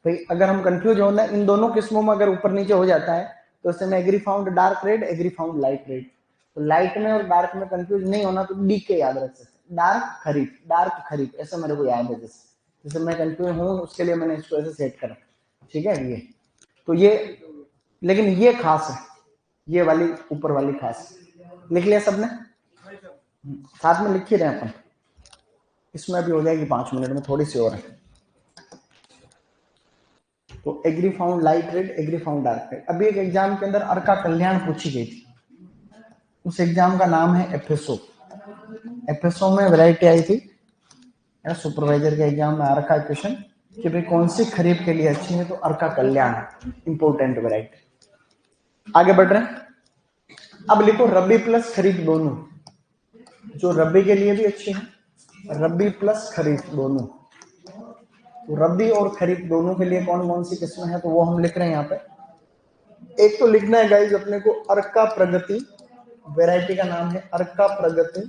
भाई अगर हम कंफ्यूज हो ना इन दोनों किस्मों में, अगर ऊपर नीचे हो जाता है तो इससे मैं Agrifound dark red, Agrifound light red, तो लाइट में और डार्क में कंफ्यूज नहीं होना तो DK याद रख सकते, डार्क खरीफ ऐसा मेरे को याद है। जैसे मैं कंफ्यूज हूँ उसके लिए मैंने इसको ऐसे सेट करा। ठीक है, ये तो ये, लेकिन ये खास है, ये वाली ऊपर वाली खास। लिख लिया सबने, साथ में लिख ही रहे अपन, इसमें भी हो जाएगी 5 मिनट में, थोड़ी सी और है। तो Agrifound light red, Agrifound dark red. अभी एक एग्जाम के अंदर अर्का कल्याण पूछी गई थी, उस एग्जाम का नाम है एफएसओ। एफएसओ में वैरायटी आई थी, सुपरवाइजर के एग्जाम में अर्का क्वेश्चन कि भाई कौन सी खरीफ के लिए अच्छी है, तो अर्का कल्याण इंपोर्टेंट वैरायटी। आगे बढ़ रहे हैं, अब लिखो रबी प्लस खरीफ दोनों, जो रबी के लिए भी अच्छी है, रबी प्लस खरीफ दोनों। तो रबी और खरीफ दोनों के लिए कौन कौन सी किस्में हैं, तो वो हम लिख रहे हैं यहाँ पे। एक तो लिखना है गाइज अपने को अर्का प्रगति, वैरायटी का नाम है अर्का प्रगति,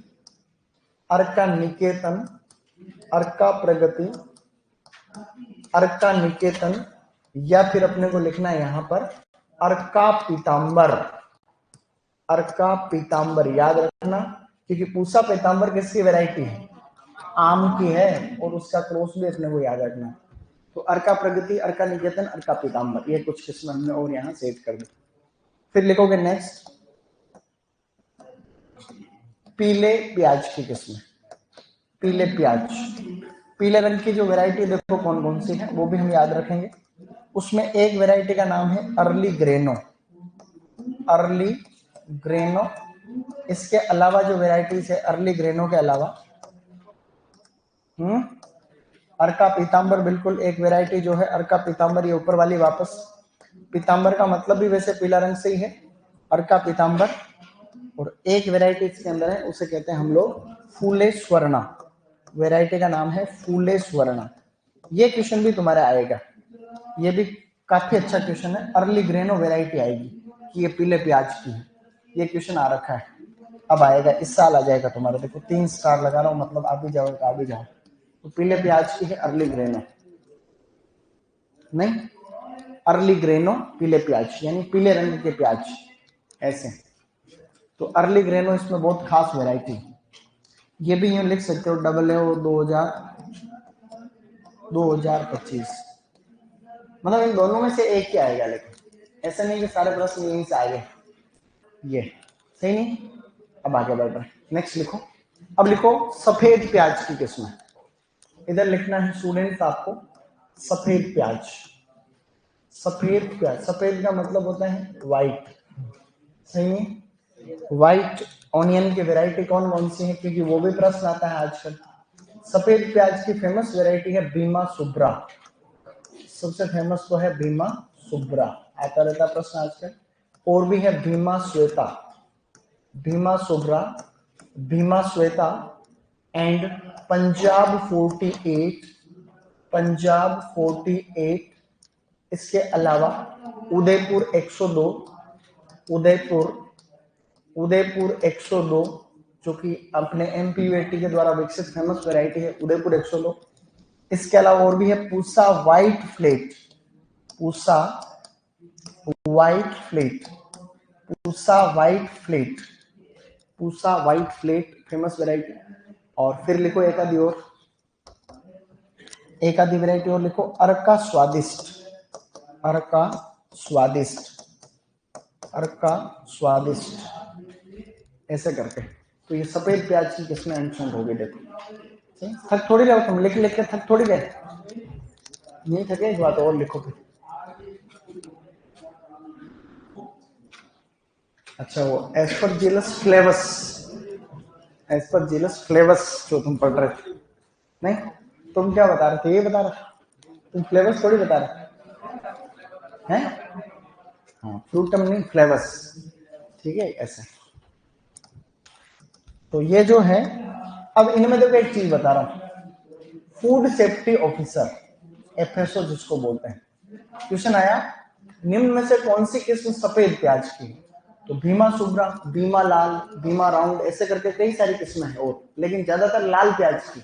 अर्का निकेतन, अर्का प्रगति, अर्का निकेतन, या फिर अपने को लिखना है यहाँ पर अर्का पीतांबर, अर्का पीतांबर। याद रखना क्योंकि पूसा पीतांबर किसकी वैरायटी है, आम की है, और उसका क्रॉस भी अपने को याद रखना। तो अर्का प्रगति, अर्का निकेतन, अर्का पीतांबर, ये कुछ किस्में हमने और यहाँ सेट कर दी। फिर लिखोगे नेक्स्ट पीले प्याज की किस्में, पीले प्याज, पीले रंग की जो वैरायटी देखो कौन कौन सी है वो भी हम याद रखेंगे। उसमें एक वैरायटी का नाम है अर्ली ग्रेनो, अर्ली ग्रेनो। इसके अलावा जो वैरायटीज है अर्ली ग्रेनो के अलावा अर्का पीतांबर, बिल्कुल एक वैरायटी जो है अर्का पीतांबर, ये ऊपर वाली वापस, पीतांबर का मतलब भी वैसे पीला रंग से ही है, अर्का पीतांबर। और एक वैरायटी इसके अंदर है उसे कहते हैं हम लोग फूले स्वर्णा, वैरायटी का नाम है फूले स्वर्णा। ये क्वेश्चन भी तुम्हारा आएगा, ये भी काफी अच्छा क्वेश्चन है, अर्ली ग्रेनो वैरायटी आएगी कि ये पीले प्याज की है, ये क्वेश्चन आ रखा है, अब आएगा इस साल आ जाएगा तुम्हारा। देखो 3 स्टार लगा रहा हूं, मतलब आप भी जाओगे, आप भी जाओ। तो पीले प्याज की है अर्ली ग्रेनो, नहीं अर्ली ग्रेनो पीले प्याज यानी पीले रंग के प्याज ऐसे। तो अर्ली ग्रेनो इसमें बहुत खास वैरायटी, ये भी यूं लिख सकते हो AAO 2025, मतलब इन दोनों में से एक ही आएगा, लेकिन ऐसा नहीं कि सारे प्रश्न यहीं से आएंगे, ये सही नहीं। अब आगे बढ़ रहे, नेक्स्ट लिखो। अब लिखो सफेद प्याज की किस्म, इधर लिखना है स्टूडेंट आपको सफेद प्याज, सफेद प्याज, सफेद का मतलब होता है व्हाइट, सही है, व्हाइट ऑनियन की वैरायटी कौन कौन सी है, क्योंकि वो भी प्रश्न आता है आजकल। सफेद प्याज की फेमस वैरायटी है बीमा सुब्रा, सबसे फेमस तो है बीमा सुब्रा, आता रहता प्रश्न आजकल। और भी है बीमा श्वेता, भीमा सुब्रा, भीमा श्वेता एंड पंजाब 48, पंजाब 48। इसके अलावा उदयपुर 102, उदयपुर उदयपुर 102 जो कि अपने एमपीयूटी के द्वारा विकसित फेमस वैरायटी है उदयपुर 102। इसके अलावा और भी है Pusa white flat, Pusa white flat, Pusa white flat, Pusa white flat famous variety. और फिर लिखो एक आधी और, एक आधी वैरायटी और लिखो, अर्का स्वादिष्ट, अर्का स्वादिष्ट, अर्का स्वादिष्ट, ऐसे करके। तो ये सफेद प्याज की किस्में एंशंट होगी। देखो थक थोड़ी रहो तुम, लिख लिख के थक थोड़ी गए, नहीं थके, इस बात और लिखो फिर। अच्छा वो एस्परजिलस फ्लेवस, एस्परजिलस फ्लेवस जो तुम पढ़ रहे थे, नहीं तुम क्या बता रहे थे, ये बता रहे तुम, फ्लेवस थोड़ी बता रहे हैं। हाँ फ्रूटम नहीं फ्लेवस, ठीक है ऐसे। तो ये जो है, अब इनमें देखो एक चीज बता रहा हूं, फूड सेफ्टी ऑफिसर एफएसओ जिसको बोलते हैं, क्वेश्चन आया निम्न में से कौन सी किस्म सफेद प्याज की, तो भीमा सुब्रा, भीमा लाल, भीमा राउंड, ऐसे करके कई सारी किस्में हैं और, लेकिन ज्यादातर लाल प्याज की,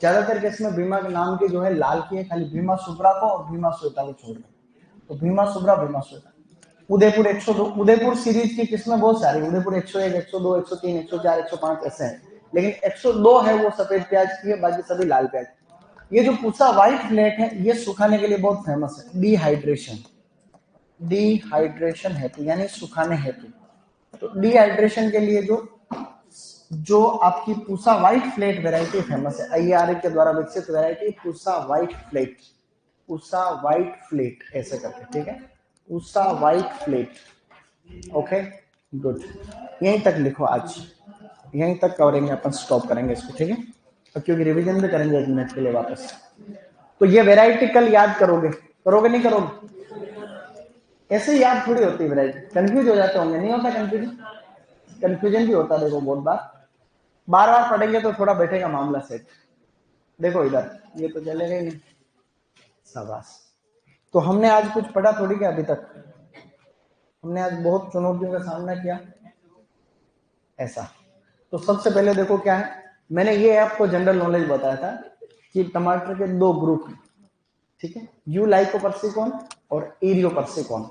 ज्यादातर किस्में भीमा के नाम की जो है लाल की है, खाली भीमा सुब्रा को और भीमा श्वेता को छोड़ कर। तो भीमा सुब्रा, भीमा श्वेता। उदयपुर 102, उदयपुर सीरीज की किस्में बहुत सारी, उदयपुर 101, 102, 103, 104, 105 ऐसे हैं, लेकिन 102 है वो सफेद प्याज की है, बाकी सभी लाल प्याज। ये जो पूसा व्हाइट फ्लेट है ये सुखाने के लिए बहुत फेमस है, डिहाइड्रेशन, डिहाइड्रेशन हेतु यानी सुखाने हेतु। तो डिहाइड्रेशन के लिए जो जो आपकी Pusa white flat variety famous है, आईआरए के द्वारा विकसित variety Pusa white flat, Pusa white flat ऐसे करके, ठीक है, Pusa white flat. Okay good, यहीं तक लिखो आज, यहीं तक कवरेंगे अपन, स्टॉप करेंगे इसको, ठीक है, और क्योंकि रिवीजन भी करेंगे 1 मिनट के लिए वापस। तो ये वैरायटी कल याद करोगे, करोगे नहीं करोगे, ऐसे याद थोड़ी होती है वैरायटी, कंफ्यूज हो जाते होंगे, नहीं होता कंफ्यूजन, कंफ्यूजन भी होता है देखो बहुत बार, बार बार पढ़ेंगे तो थोड़ा बैठेगा मामला सेट। देखो इधर ये तो चलेगा ही नहीं, शाबाश। तो हमने आज कुछ पढ़ा थोड़ी क्या अभी तक, हमने आज बहुत चुनौतियों का सामना किया ऐसा। तो सबसे पहले देखो क्या है, मैंने ये आपको जनरल नॉलेज बताया था कि टमाटर के 2 ग्रुप हैं, ठीक है, यू लाइकोपर्सिकॉन और एरियोपर्सिकॉन।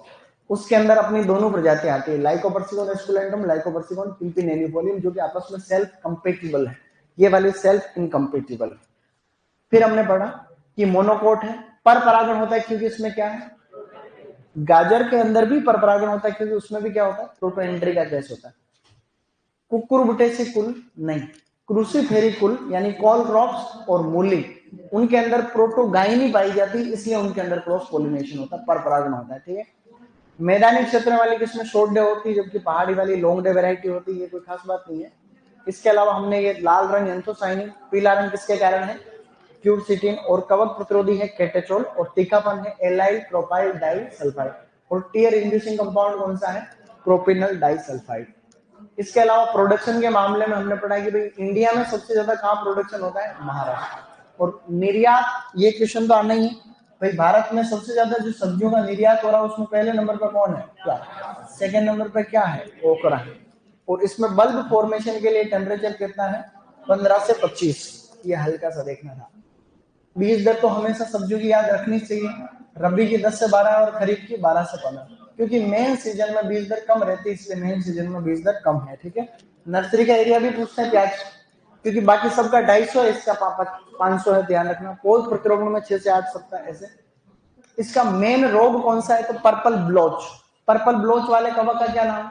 उसके अंदर अपनी दोनों प्रजातियां आती है, लाइकोपर्सिकॉन एस्कुलेंटम, लाइकोपर्सिकॉन पिम्पिनेलिफोलियम, जो कि आपस में सेल्फ कंपेटिबल है, ये वाली सेल्फ इनकम्पेटिबल है। फिर हमने पढ़ा कि मोनोकोट है, पर परागण होता है, क्योंकि इसमें क्या है, गाजर के अंदर भी पर परागण होता है, क्योंकि उसमें भी क्या होता है, प्रोटोएंट्री का केस होता है। कुकुरबुटेसी कुल नहीं, क्रूसीफेरी कुल यानी कॉल क्रॉप्स और मूली, उनके अंदर प्रोटोगाइनी पाई जाती है, इसलिए उनके अंदर क्रॉस पोलिनेशन होता है, पर परागण होता है, ठीक है। मैदानी क्षेत्र वाली किस्में शॉर्ट डे होती है, जबकि पहाड़ी वाली लॉन्ग डे वैरायटी होती है, ये कोई खास बात नहीं है। इसके अलावा हमने ये लाल रंग एंथोसाइनिन, पीला रंग किसके कारण है, क्यूरसिटिन, और कवक प्रतिरोधी है केटेचोल, और तीखापन है एलाइल प्रोपाइल डाइसल्फाइड, और टीयर इंड्यूसिंग कंपाउंड कौन सा है, प्रोपिनल डाइसल्फाइड। इसके अलावा प्रोडक्शन के मामले में हमने पढ़ा कि भाई इंडिया में सबसे ज्यादा कहाँ प्रोडक्शन होता है, महाराष्ट्र। और निर्यात, ये क्वेश्चन तो आना ही है भाई, भारत में सबसे ज्यादा जो सब्जियों का निर्यात हो रहा है उसमें पहले नंबर पर कौन है, क्या, सेकेंड नंबर पर क्या है, ओकरा है। और इसमें बल्ब फॉर्मेशन के लिए टेम्परेचर कितना है, 15 से 25, ये हल्का सा देखना था। बीज दर तो हमेशा सब्जियों की याद रखनी चाहिए, रबी की 10 से 12 और खरीफ की 12 से 15, क्योंकि मेन सीजन में बीज दर कम रहती है, इसलिए मेन सीजन में बीज दर कम है, ठीक है। नर्सरी का एरिया भी पूछते हैं प्याज, क्योंकि बाकी सबका 250 है, इसका 500 है, ध्यान रखना। पोष प्रतिरोपण में 6 से 8 सप्ताह ऐसे। इसका मेन रोग कौन सा है, तो पर्पल ब्लोच, पर्पल ब्लोच वाले कवक का क्या नाम,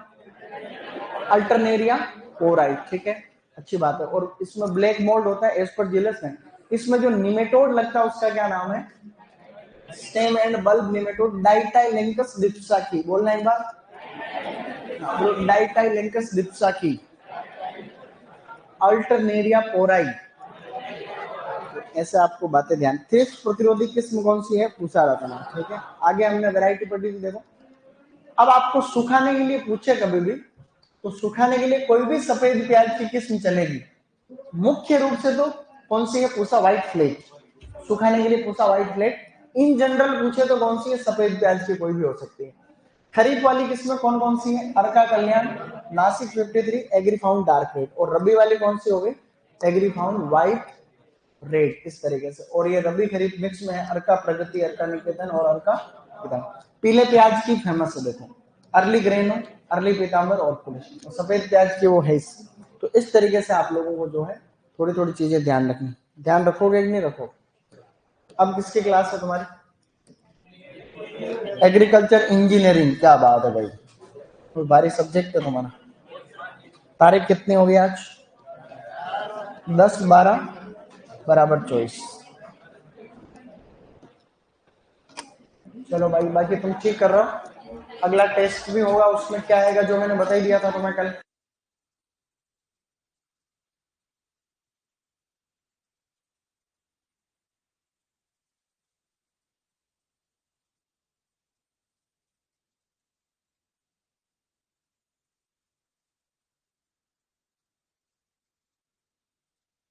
अल्टरनेरिया ओराइट, ठीक है, अच्छी बात है। और इसमें ब्लैक मोल्ड होता है एस्परजिलस में। इसमें जो निमेटोड लगता है उसका क्या नाम है, stem and bulb nematode, Ditylenchus डिप्साकी, बोलना एक बार, डाइटाइलेंकस डिप्साकी, अल्टरनेरिया पोराई। ऐसे आपको बातें ध्यान। थ्रिप्स प्रतिरोधी किस्म कौन सी है पूछा रहता ना, ठीक है। आगे हमने वैरायटी पढ़ी थी, देखो। अब आपको सुखाने के लिए पूछे कभी भी, तो सुखाने के लिए कोई भी सफेद प्याज की किस्म चलेगी। मुख्य रूप से तो कौन सी है पूछा, व्हाइट फ्लेक। सुखाने के लिए पूछा व्हाइट फ्लेक। इन जनरल पूछे तो कौन सी है, सफेद प्याज की कोई भी हो सकती है। खरीफ वाली किस्में कौन कौन सी है, अर्का कल्याण, नासिक 53, एग्रीफाउंड डार्क रेड। और रबी वाली कौन सी हो गई, एग्रीफाउंड व्हाइट रेड, इस तरीके से। और ये रबी खरीफ मिक्स में है, अर्का प्रगति, अर्का निकेतन और अर्का पिताम्बर। पीले प्याज की फेमस है, देखो, अर्ली ग्रेनो, अर्ली पीताम्बर और पुलिस। और सफेद प्याज की वो है। तो इस तरीके से आप लोगों को जो है थोड़ी थोड़ी चीजें ध्यान रखनी। ध्यान रखोगे कि नहीं रखोगे? अब किसकी क्लास है तुम्हारी? Agriculture engineering. क्या बात है भाई, कोई भारी सब्जेक्ट है तुम्हारा। तारीख कितनी होगी आज? 10 12 बराबर 24। चलो भाई, बाकी तुम ठीक कर रहे हो। अगला टेस्ट भी होगा, उसमें क्या आएगा जो मैंने बता ही दिया था तुम्हें कल।